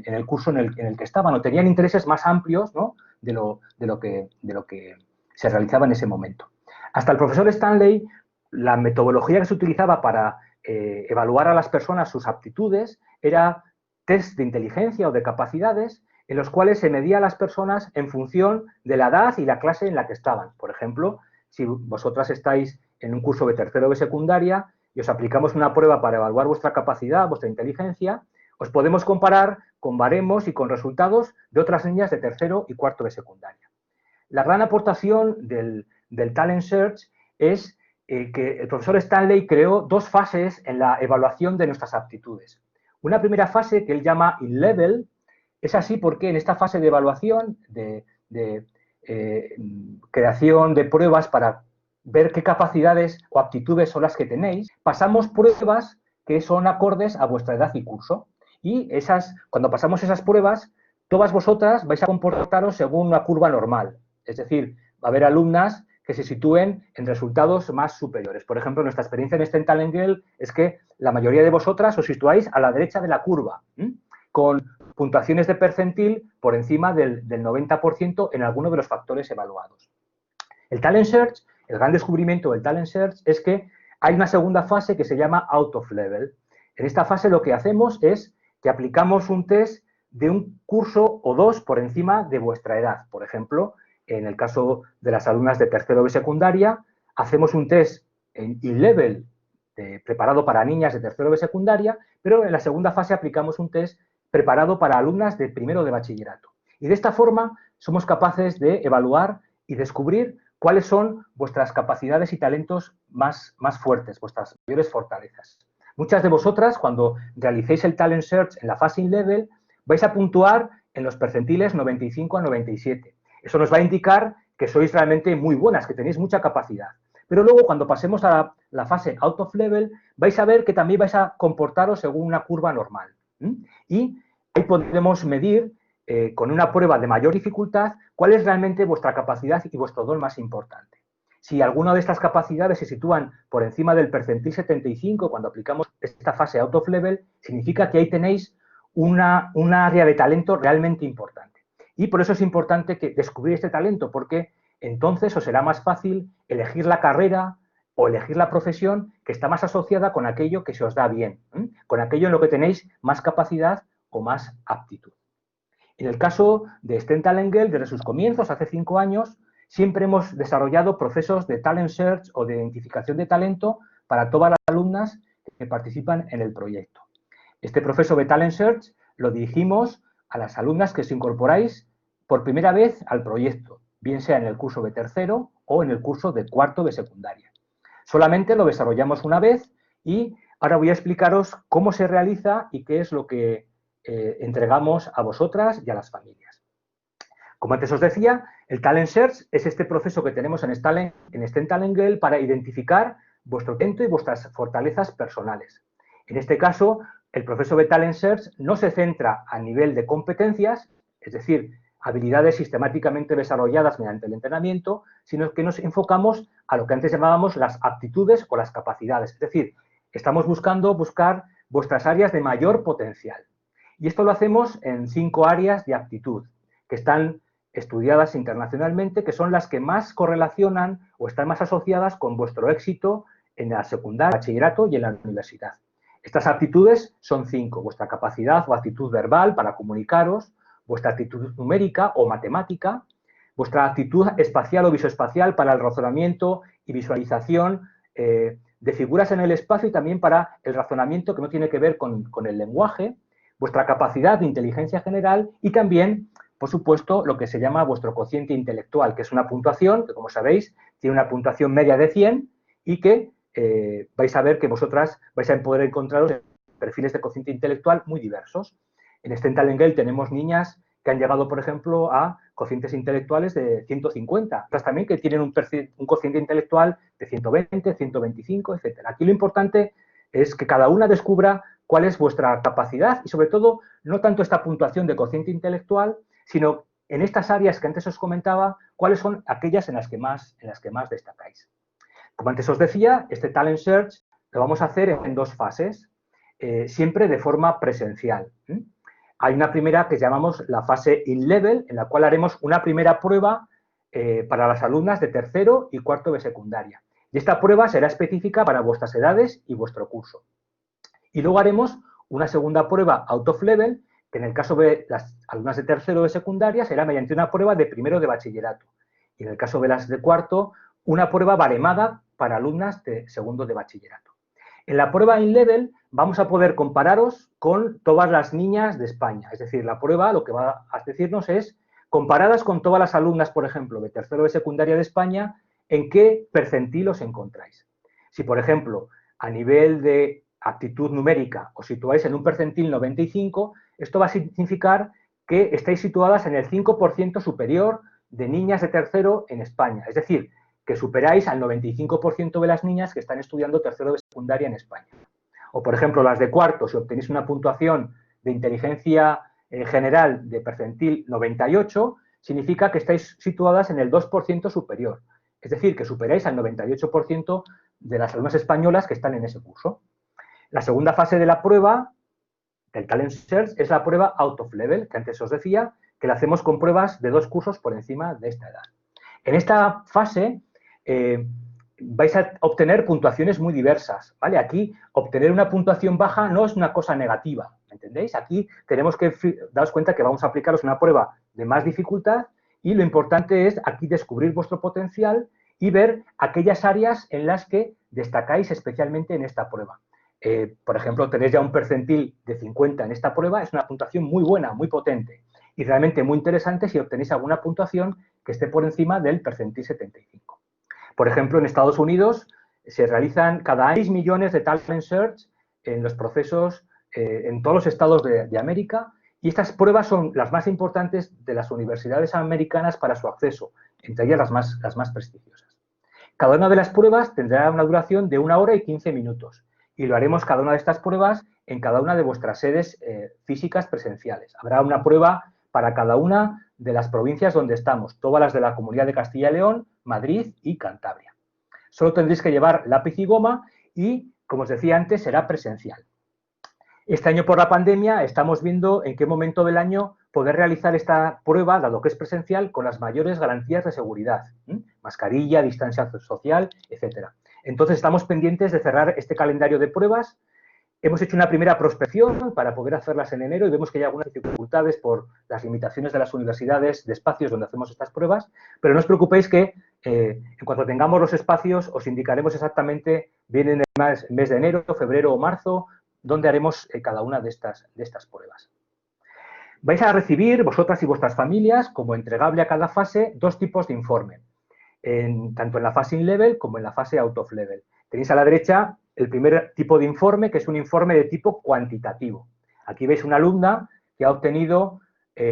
el curso en el que estaban, o tenían intereses más amplios, ¿no?, de lo que se realizaba en ese momento. Hasta el profesor Stanley, la metodología que se utilizaba para evaluar a las personas sus aptitudes era test de inteligencia o de capacidades en los cuales se medía a las personas en función de la edad y la clase en la que estaban. Por ejemplo, si vosotras estáis en un curso de tercero de secundaria y os aplicamos una prueba para evaluar vuestra capacidad, vuestra inteligencia, os podemos comparar con baremos y con resultados de otras niñas de tercero y cuarto de secundaria. La gran aportación del Talent Search es que el profesor Stanley creó 2 fases en la evaluación de nuestras aptitudes. Una primera fase que él llama In-Level, es así porque en esta fase de evaluación, de creación de pruebas para ver qué capacidades o aptitudes son las que tenéis, pasamos pruebas que son acordes a vuestra edad y curso. Y cuando pasamos esas pruebas, todas vosotras vais a comportaros según una curva normal. Es decir, va a haber alumnas que se sitúen en resultados más superiores. Por ejemplo, nuestra experiencia en este Talent Girl es que la mayoría de vosotras os situáis a la derecha de la curva, con puntuaciones de percentil por encima del 90% en alguno de los factores evaluados. El Talent Search, el gran descubrimiento del Talent Search es que hay una segunda fase que se llama Out of Level. En esta fase lo que hacemos es que aplicamos un test de un curso o 2 por encima de vuestra edad. Por ejemplo, en el caso de las alumnas de tercero de secundaria, hacemos un test en E-Level preparado para niñas de tercero de secundaria, pero en la segunda fase aplicamos un test preparado para alumnas de primero de bachillerato. Y de esta forma somos capaces de evaluar y descubrir cuáles son vuestras capacidades y talentos más fuertes, vuestras mayores fortalezas. Muchas de vosotras, cuando realicéis el Talent Search en la fase In-Level, vais a puntuar en los percentiles 95 a 97. Eso nos va a indicar que sois realmente muy buenas, que tenéis mucha capacidad. Pero luego, cuando pasemos a la fase Out of Level, vais a ver que también vais a comportaros según una curva normal. Y ahí podemos medir, con una prueba de mayor dificultad, cuál es realmente vuestra capacidad y vuestro don más importante. Si alguna de estas capacidades se sitúan por encima del percentil 75 cuando aplicamos esta fase Out of Level, significa que ahí tenéis un área de talento realmente importante. Y por eso es importante descubrir este talento, porque entonces os será más fácil elegir la carrera o elegir la profesión que está más asociada con aquello que se os da bien, con aquello en lo que tenéis más capacidad o más aptitud. En el caso de Stental Engel, desde sus comienzos, hace 5 años, siempre hemos desarrollado procesos de talent search o de identificación de talento para todas las alumnas que participan en el proyecto. Este proceso de talent search lo dirigimos a las alumnas que os incorporáis por primera vez al proyecto, bien sea en el curso de tercero o en el curso de cuarto de secundaria. Solamente lo desarrollamos una vez y ahora voy a explicaros cómo se realiza y qué es lo que entregamos a vosotras y a las familias. Como antes os decía, el Talent Search es este proceso que tenemos en Stental Engel para identificar vuestro talento y vuestras fortalezas personales. En este caso, el proceso de Talent Search no se centra a nivel de competencias, es decir, habilidades sistemáticamente desarrolladas mediante el entrenamiento, sino que nos enfocamos a lo que antes llamábamos las aptitudes o las capacidades. Es decir, estamos buscar vuestras áreas de mayor potencial. Y esto lo hacemos en 5 áreas de aptitud, que están estudiadas internacionalmente, que son las que más correlacionan o están más asociadas con vuestro éxito en la secundaria, bachillerato y en la universidad. Estas aptitudes son 5, vuestra capacidad o actitud verbal para comunicaros, vuestra actitud numérica o matemática, vuestra actitud espacial o visoespacial para el razonamiento y visualización de figuras en el espacio y también para el razonamiento que no tiene que ver con el lenguaje, vuestra capacidad de inteligencia general y también, por supuesto, lo que se llama vuestro cociente intelectual, que es una puntuación que, como sabéis, tiene una puntuación media de 100 y que vais a ver que vosotras vais a poder encontraros perfiles de cociente intelectual muy diversos. En Stental Engel tenemos niñas que han llegado, por ejemplo, a cocientes intelectuales de 150, otras también que tienen un cociente intelectual de 120, 125, etc. Aquí lo importante es que cada una descubra cuál es vuestra capacidad y, sobre todo, no tanto esta puntuación de cociente intelectual, sino en estas áreas que antes os comentaba, cuáles son aquellas en las que más destacáis. Como antes os decía, este Talent Search lo vamos a hacer en 2 fases, siempre de forma presencial. Hay una primera que llamamos la fase in-level, en la cual haremos una primera prueba para las alumnas de tercero y cuarto de secundaria. Y esta prueba será específica para vuestras edades y vuestro curso. Y luego haremos una segunda prueba out of level, que en el caso de las alumnas de tercero de secundaria será mediante una prueba de primero de bachillerato. Y en el caso de las de cuarto, una prueba baremada para alumnas de segundo de bachillerato. En la prueba in-level vamos a poder compararos con todas las niñas de España. Es decir, la prueba lo que va a decirnos es, comparadas con todas las alumnas, por ejemplo, de tercero de secundaria de España, ¿en qué percentil os encontráis? Si, por ejemplo, a nivel de aptitud numérica os situáis en un percentil 95, esto va a significar que estáis situadas en el 5% superior de niñas de tercero en España. Es decir, que superáis al 95% de las niñas que están estudiando tercero de secundaria en España. O, por ejemplo, las de cuarto, si obtenéis una puntuación de inteligencia general de percentil 98, significa que estáis situadas en el 2% superior. Es decir, que superáis al 98% de las alumnas españolas que están en ese curso. La segunda fase de la prueba del Talent Search es la prueba out of level, que antes os decía, que la hacemos con pruebas de 2 cursos por encima de esta edad. En esta fase vais a obtener puntuaciones muy diversas, ¿vale? Aquí obtener una puntuación baja no es una cosa negativa, ¿me entendéis? Aquí tenemos que daros cuenta que vamos a aplicaros una prueba de más dificultad y lo importante es aquí descubrir vuestro potencial y ver aquellas áreas en las que destacáis especialmente en esta prueba. Por ejemplo, tenéis ya un percentil de 50 en esta prueba, es una puntuación muy buena, muy potente y realmente muy interesante si obtenéis alguna puntuación que esté por encima del percentil 75. Por ejemplo, en Estados Unidos se realizan cada año 6 millones de Talent Search en los procesos en todos los estados de América y estas pruebas son las más importantes de las universidades americanas para su acceso, entre ellas las más prestigiosas. Cada una de las pruebas tendrá una duración de 1 hora y 15 minutos y lo haremos cada una de estas pruebas en cada una de vuestras sedes físicas presenciales. Habrá una prueba para cada una de las provincias donde estamos, todas las de la Comunidad de Castilla y León, Madrid y Cantabria. Solo tendréis que llevar lápiz y goma y, como os decía antes, será presencial. Este año por la pandemia estamos viendo en qué momento del año poder realizar esta prueba, dado que es presencial, con las mayores garantías de seguridad, mascarilla, distancia social, etcétera. Entonces, estamos pendientes de cerrar este calendario de pruebas. Hemos hecho una primera prospección para poder hacerlas en enero y vemos que hay algunas dificultades por las limitaciones de las universidades de espacios donde hacemos estas pruebas, pero no os preocupéis que en cuanto tengamos los espacios os indicaremos exactamente bien en el mes de enero, febrero o marzo, dónde haremos cada una de estas pruebas. Vais a recibir, vosotras y vuestras familias, como entregable a cada fase, dos tipos de informe, tanto en la fase in-level como en la fase out-of-level. Tenéis a la derecha el primer tipo de informe, que es un informe de tipo cuantitativo. Aquí veis una alumna que ha obtenido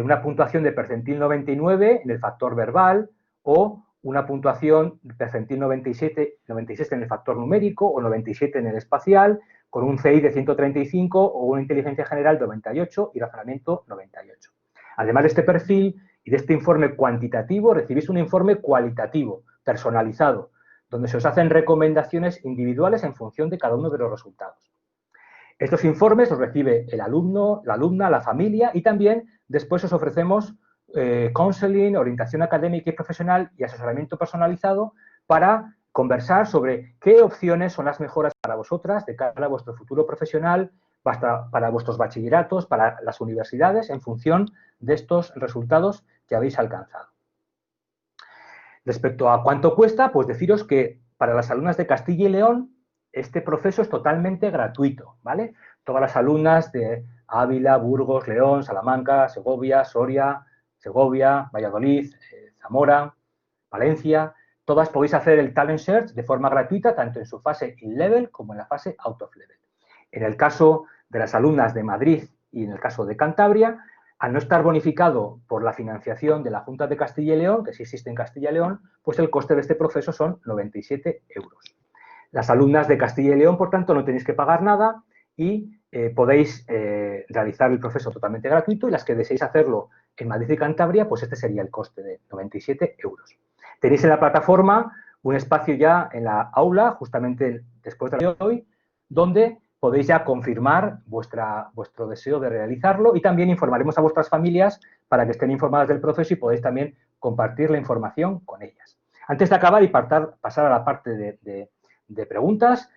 una puntuación de percentil 99 en el factor verbal o una puntuación de percentil 97 en el factor numérico o 97 en el espacial, con un CI de 135 o una inteligencia general de 98 y razonamiento 98. Además de este perfil y de este informe cuantitativo, recibís un informe cualitativo, personalizado, donde se os hacen recomendaciones individuales en función de cada uno de los resultados. Estos informes los recibe el alumno, la alumna, la familia y también después os ofrecemos counseling, orientación académica y profesional y asesoramiento personalizado para conversar sobre qué opciones son las mejores para vosotras de cara a vuestro futuro profesional, para vuestros bachilleratos, para las universidades, en función de estos resultados que habéis alcanzado. Respecto a cuánto cuesta, pues deciros que para las alumnas de Castilla y León este proceso es totalmente gratuito, ¿vale? Todas las alumnas de Ávila, Burgos, León, Salamanca, Segovia, Soria, Segovia, Valladolid, Zamora, Valencia, todas podéis hacer el Talent Search de forma gratuita, tanto en su fase in-level como en la fase out-of-level. En el caso de las alumnas de Madrid y en el caso de Cantabria, al no estar bonificado por la financiación de la Junta de Castilla y León, que sí existe en Castilla y León, pues el coste de este proceso son 97 euros. Las alumnas de Castilla y León, por tanto, no tenéis que pagar nada y podéis realizar el proceso totalmente gratuito, y las que deseéis hacerlo en Madrid y Cantabria, pues este sería el coste de 97 euros. Tenéis en la plataforma un espacio ya en la aula, justamente después de hoy, donde podéis ya confirmar vuestro deseo de realizarlo y también informaremos a vuestras familias para que estén informadas del proceso y podéis también compartir la información con ellas. Antes de acabar y pasar a la parte de preguntas,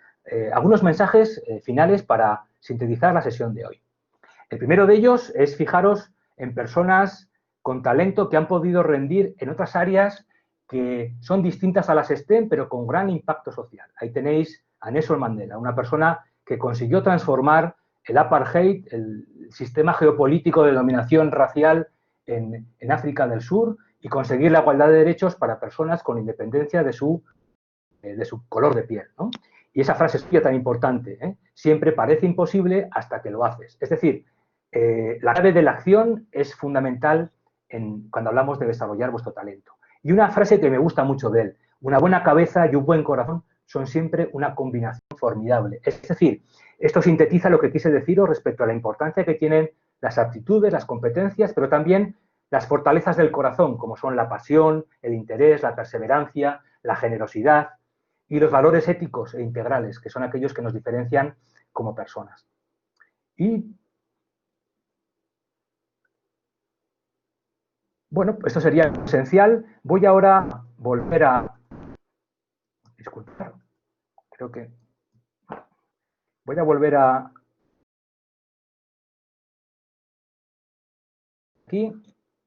algunos mensajes finales para sintetizar la sesión de hoy. El primero de ellos es fijaros en personas con talento que han podido rendir en otras áreas que son distintas a las STEM, pero con gran impacto social. Ahí tenéis a Nelson Mandela, una persona que consiguió transformar el apartheid, el sistema geopolítico de dominación racial en África del Sur, y conseguir la igualdad de derechos para personas con independencia de su color de piel, ¿no? Y esa frase suya tan importante, siempre parece imposible hasta que lo haces. Es decir, la clave de la acción es fundamental cuando hablamos de desarrollar vuestro talento. Y una frase que me gusta mucho de él: una buena cabeza y un buen corazón son siempre una combinación formidable. Es decir, esto sintetiza lo que quise deciros respecto a la importancia que tienen las aptitudes, las competencias, pero también las fortalezas del corazón, como son la pasión, el interés, la perseverancia, la generosidad y los valores éticos e integrales, que son aquellos que nos diferencian como personas. Y bueno, esto sería esencial. Voy ahora a volver a... Disculpad, creo que... Voy a volver a... Aquí,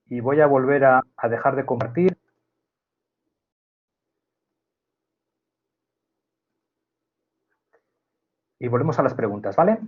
y voy a volver a dejar de compartir. Y volvemos a las preguntas, ¿vale?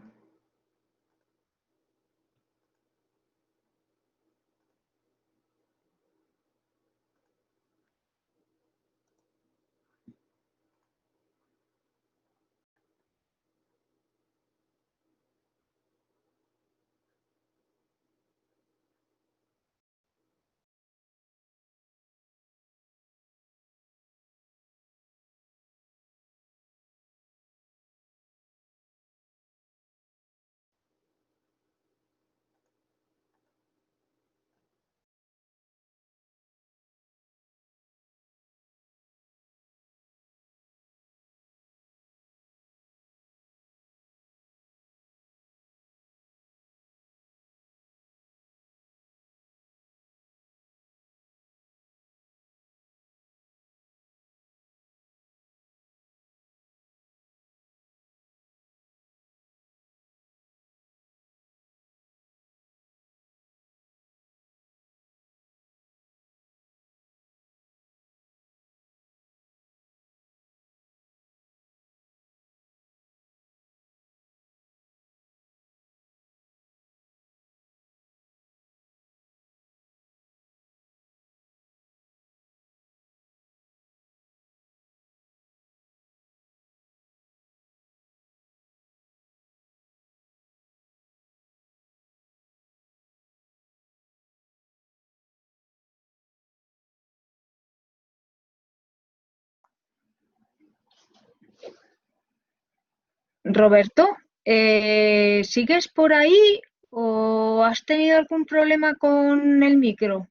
Roberto, ¿sigues por ahí o has tenido algún problema con el micro?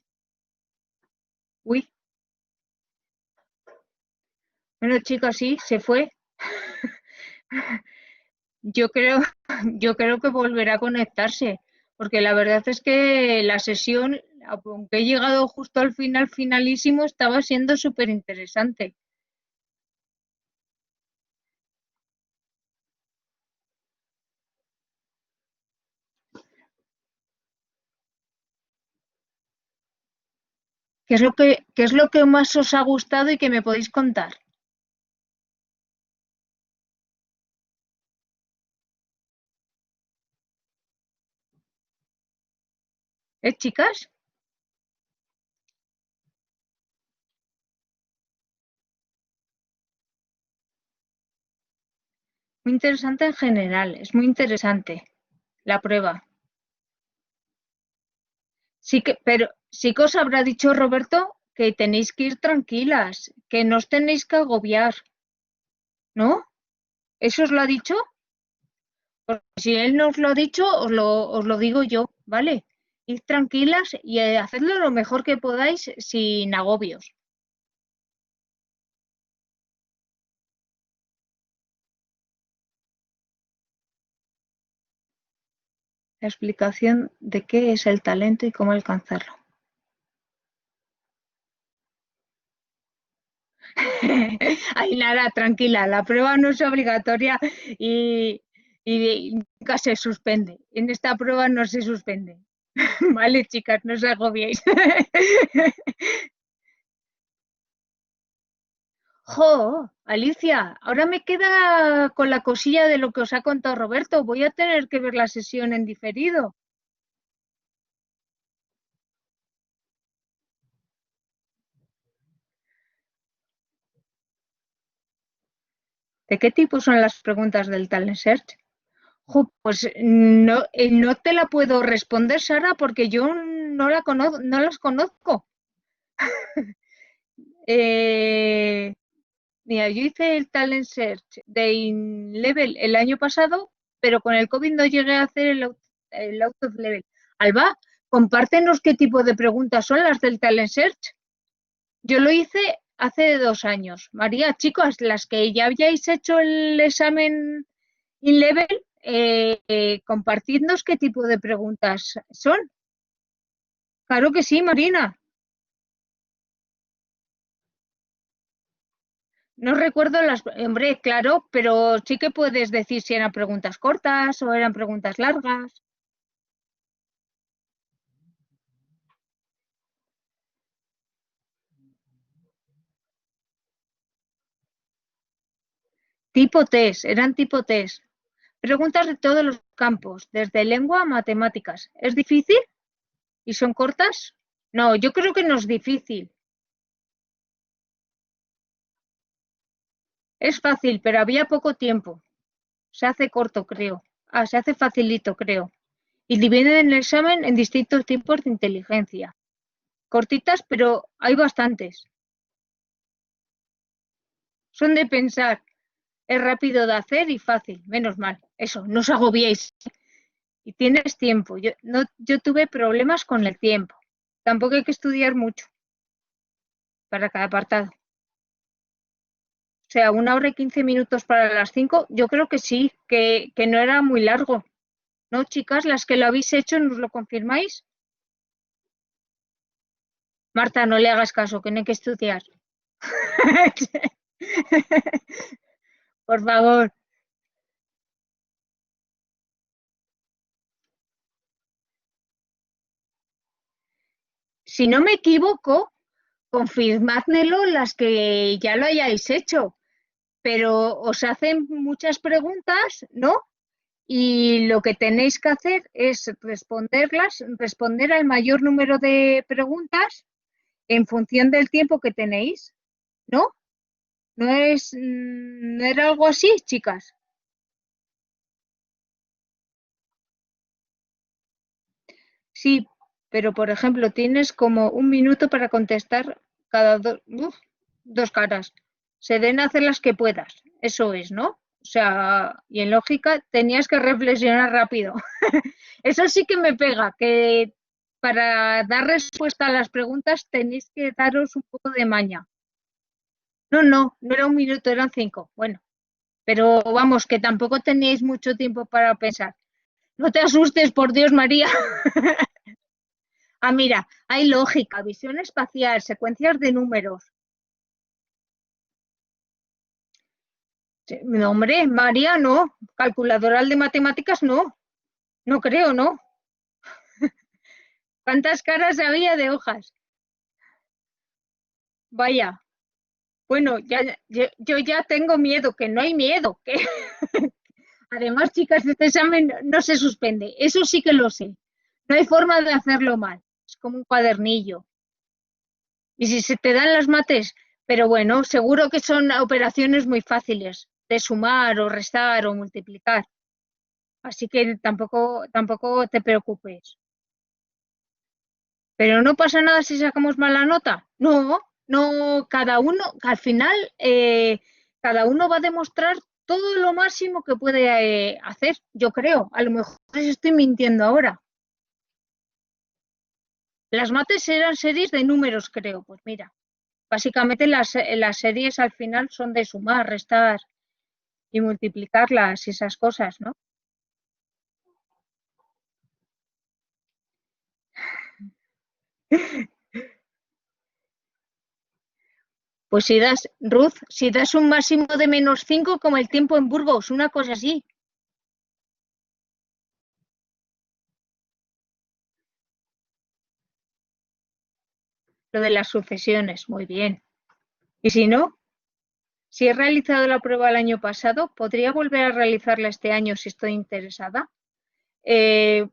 Uy, bueno, chicos, sí, se fue. Yo creo, yo creo que volverá a conectarse, porque la verdad es que la sesión, aunque he llegado justo al final, finalísimo, estaba siendo súper interesante. Qué es lo que más os ha gustado y que me podéis contar? Chicas? Muy interesante en general, es muy interesante la prueba. Sí que, pero sí que os habrá dicho Roberto que tenéis que ir tranquilas, que no os tenéis que agobiar, ¿no? ¿Eso os lo ha dicho? Porque si él no os lo ha dicho, os lo digo yo, ¿vale? Id tranquilas y hacedlo lo mejor que podáis sin agobios. La explicación de qué es el talento y cómo alcanzarlo. Ay, nada, tranquila, la prueba no es obligatoria y nunca se suspende. En esta prueba no se suspende. Vale, chicas, no os agobiéis. Jo, Alicia, ahora me queda con la cosilla de lo que os ha contado Roberto. Voy a tener que ver la sesión en diferido. ¿De qué tipo son las preguntas del Talent Search? Jo, pues no, no te la puedo responder, Sara, porque yo no la conozco, no las conozco. Eh, Mira, yo hice el Talent Search de InLevel el año pasado, pero con el COVID no llegué a hacer el Out of Level. Alba, compártenos qué tipo de preguntas son las del Talent Search. Yo lo hice hace 2 años. María, chicos, las que ya habíais hecho el examen InLevel, compartidnos qué tipo de preguntas son. Claro que sí, Marina. No recuerdo las, hombre, claro, pero sí que puedes decir si eran preguntas cortas o eran preguntas largas. Tipo test, eran tipo test. Preguntas de todos los campos, desde lengua a matemáticas. ¿Es difícil? ¿Y son cortas? No, yo creo que no es difícil. Es fácil, pero había poco tiempo. Se hace corto, creo. Ah, se hace facilito, creo. Y dividen el examen en distintos tipos de inteligencia. Cortitas, pero hay bastantes. Son de pensar. Es rápido de hacer y fácil, menos mal. Eso, no os agobiéis. Y tienes tiempo. Yo, no, yo tuve problemas con el tiempo. Tampoco hay que estudiar mucho para cada apartado. O sea, 1 hora y 15 minutos para las 5, yo creo que sí, que no era muy largo. ¿No, chicas? Las que lo habéis hecho, ¿nos lo confirmáis? Marta, no le hagas caso, que no hay que estudiar. Por favor. Si no me equivoco, confirmádmelo las que ya lo hayáis hecho, pero os hacen muchas preguntas, ¿no? Y lo que tenéis que hacer es responderlas, responder al mayor número de preguntas en función del tiempo que tenéis, ¿no? ¿No es, no era algo así, chicas? Sí, pero por ejemplo, tienes como 1 minuto para contestar cada dos caras. Se deben hacer las que puedas. Eso es, ¿no? sea, y en lógica tenías que reflexionar rápido. Eso sí que me pega, que para dar respuesta a las preguntas tenéis que daros un poco de maña. No era 1 minuto, eran 5. Bueno, pero vamos, que tampoco teníais mucho tiempo para pensar. No te asustes, por Dios, María. Ah, mira, hay lógica, visión espacial, secuencias de números. No, hombre, María, no. Calculadoras de matemáticas, no. No creo, ¿no? ¿Cuántas caras había de hojas? Vaya. Bueno, yo ya tengo miedo, que no hay miedo. Que además, chicas, este examen no se suspende. Eso sí que lo sé. No hay forma de hacerlo mal. Es como un cuadernillo. Y si se te dan las mates, pero bueno, seguro que son operaciones muy fáciles de sumar o restar o multiplicar. Así que tampoco te preocupes. Pero no pasa nada si sacamos mala nota. No, al final, cada uno va a demostrar todo lo máximo que puede hacer, yo creo. A lo mejor les estoy mintiendo ahora. Las mates eran series de números, creo. Pues mira, básicamente las series al final son de sumar, restar y multiplicarlas y esas cosas, ¿no? Pues si das un máximo de -5 como el tiempo en Burgos, una cosa así. Lo de las sucesiones, muy bien. Y si no, si he realizado la prueba el año pasado, ¿podría volver a realizarla este año si estoy interesada? Eh,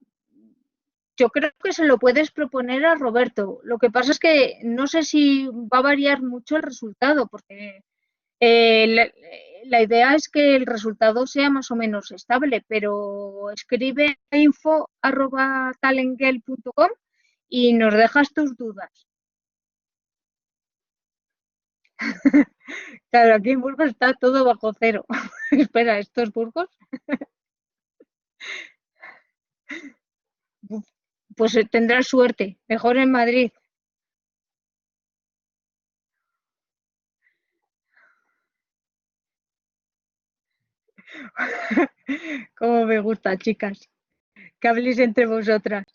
yo creo que se lo puedes proponer a Roberto. Lo que pasa es que no sé si va a variar mucho el resultado, porque la idea es que el resultado sea más o menos estable, pero escribe a info@talentgirl.com y nos dejas tus dudas. Claro, aquí en Burgos está todo bajo cero. Espera, ¿estos Burgos? Pues tendrás suerte. Mejor en Madrid. Cómo me gusta, chicas. Que habléis entre vosotras.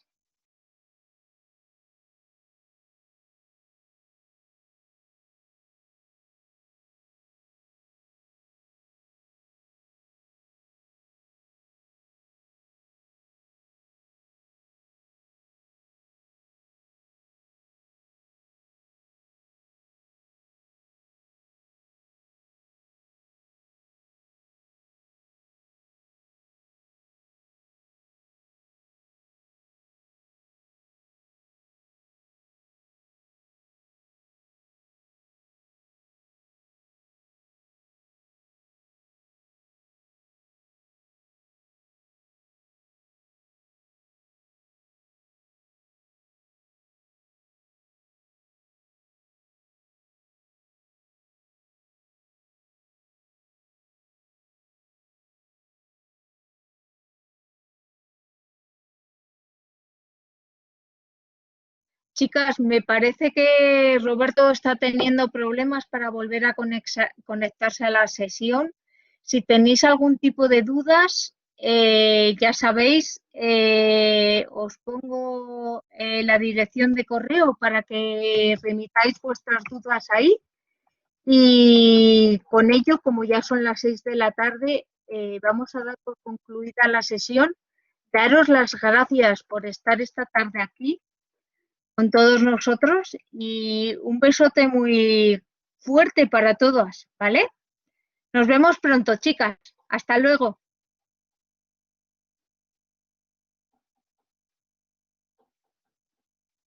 Chicas, me parece que Roberto está teniendo problemas para volver a conectarse a la sesión. Si tenéis algún tipo de dudas, ya sabéis, os pongo la dirección de correo para que remitáis vuestras dudas ahí. Y con ello, como ya son las 6 de la tarde, vamos a dar por concluida la sesión. Daros las gracias por estar esta tarde aquí con todos nosotros y un besote muy fuerte para todas, ¿vale? Nos vemos pronto, chicas. Hasta luego.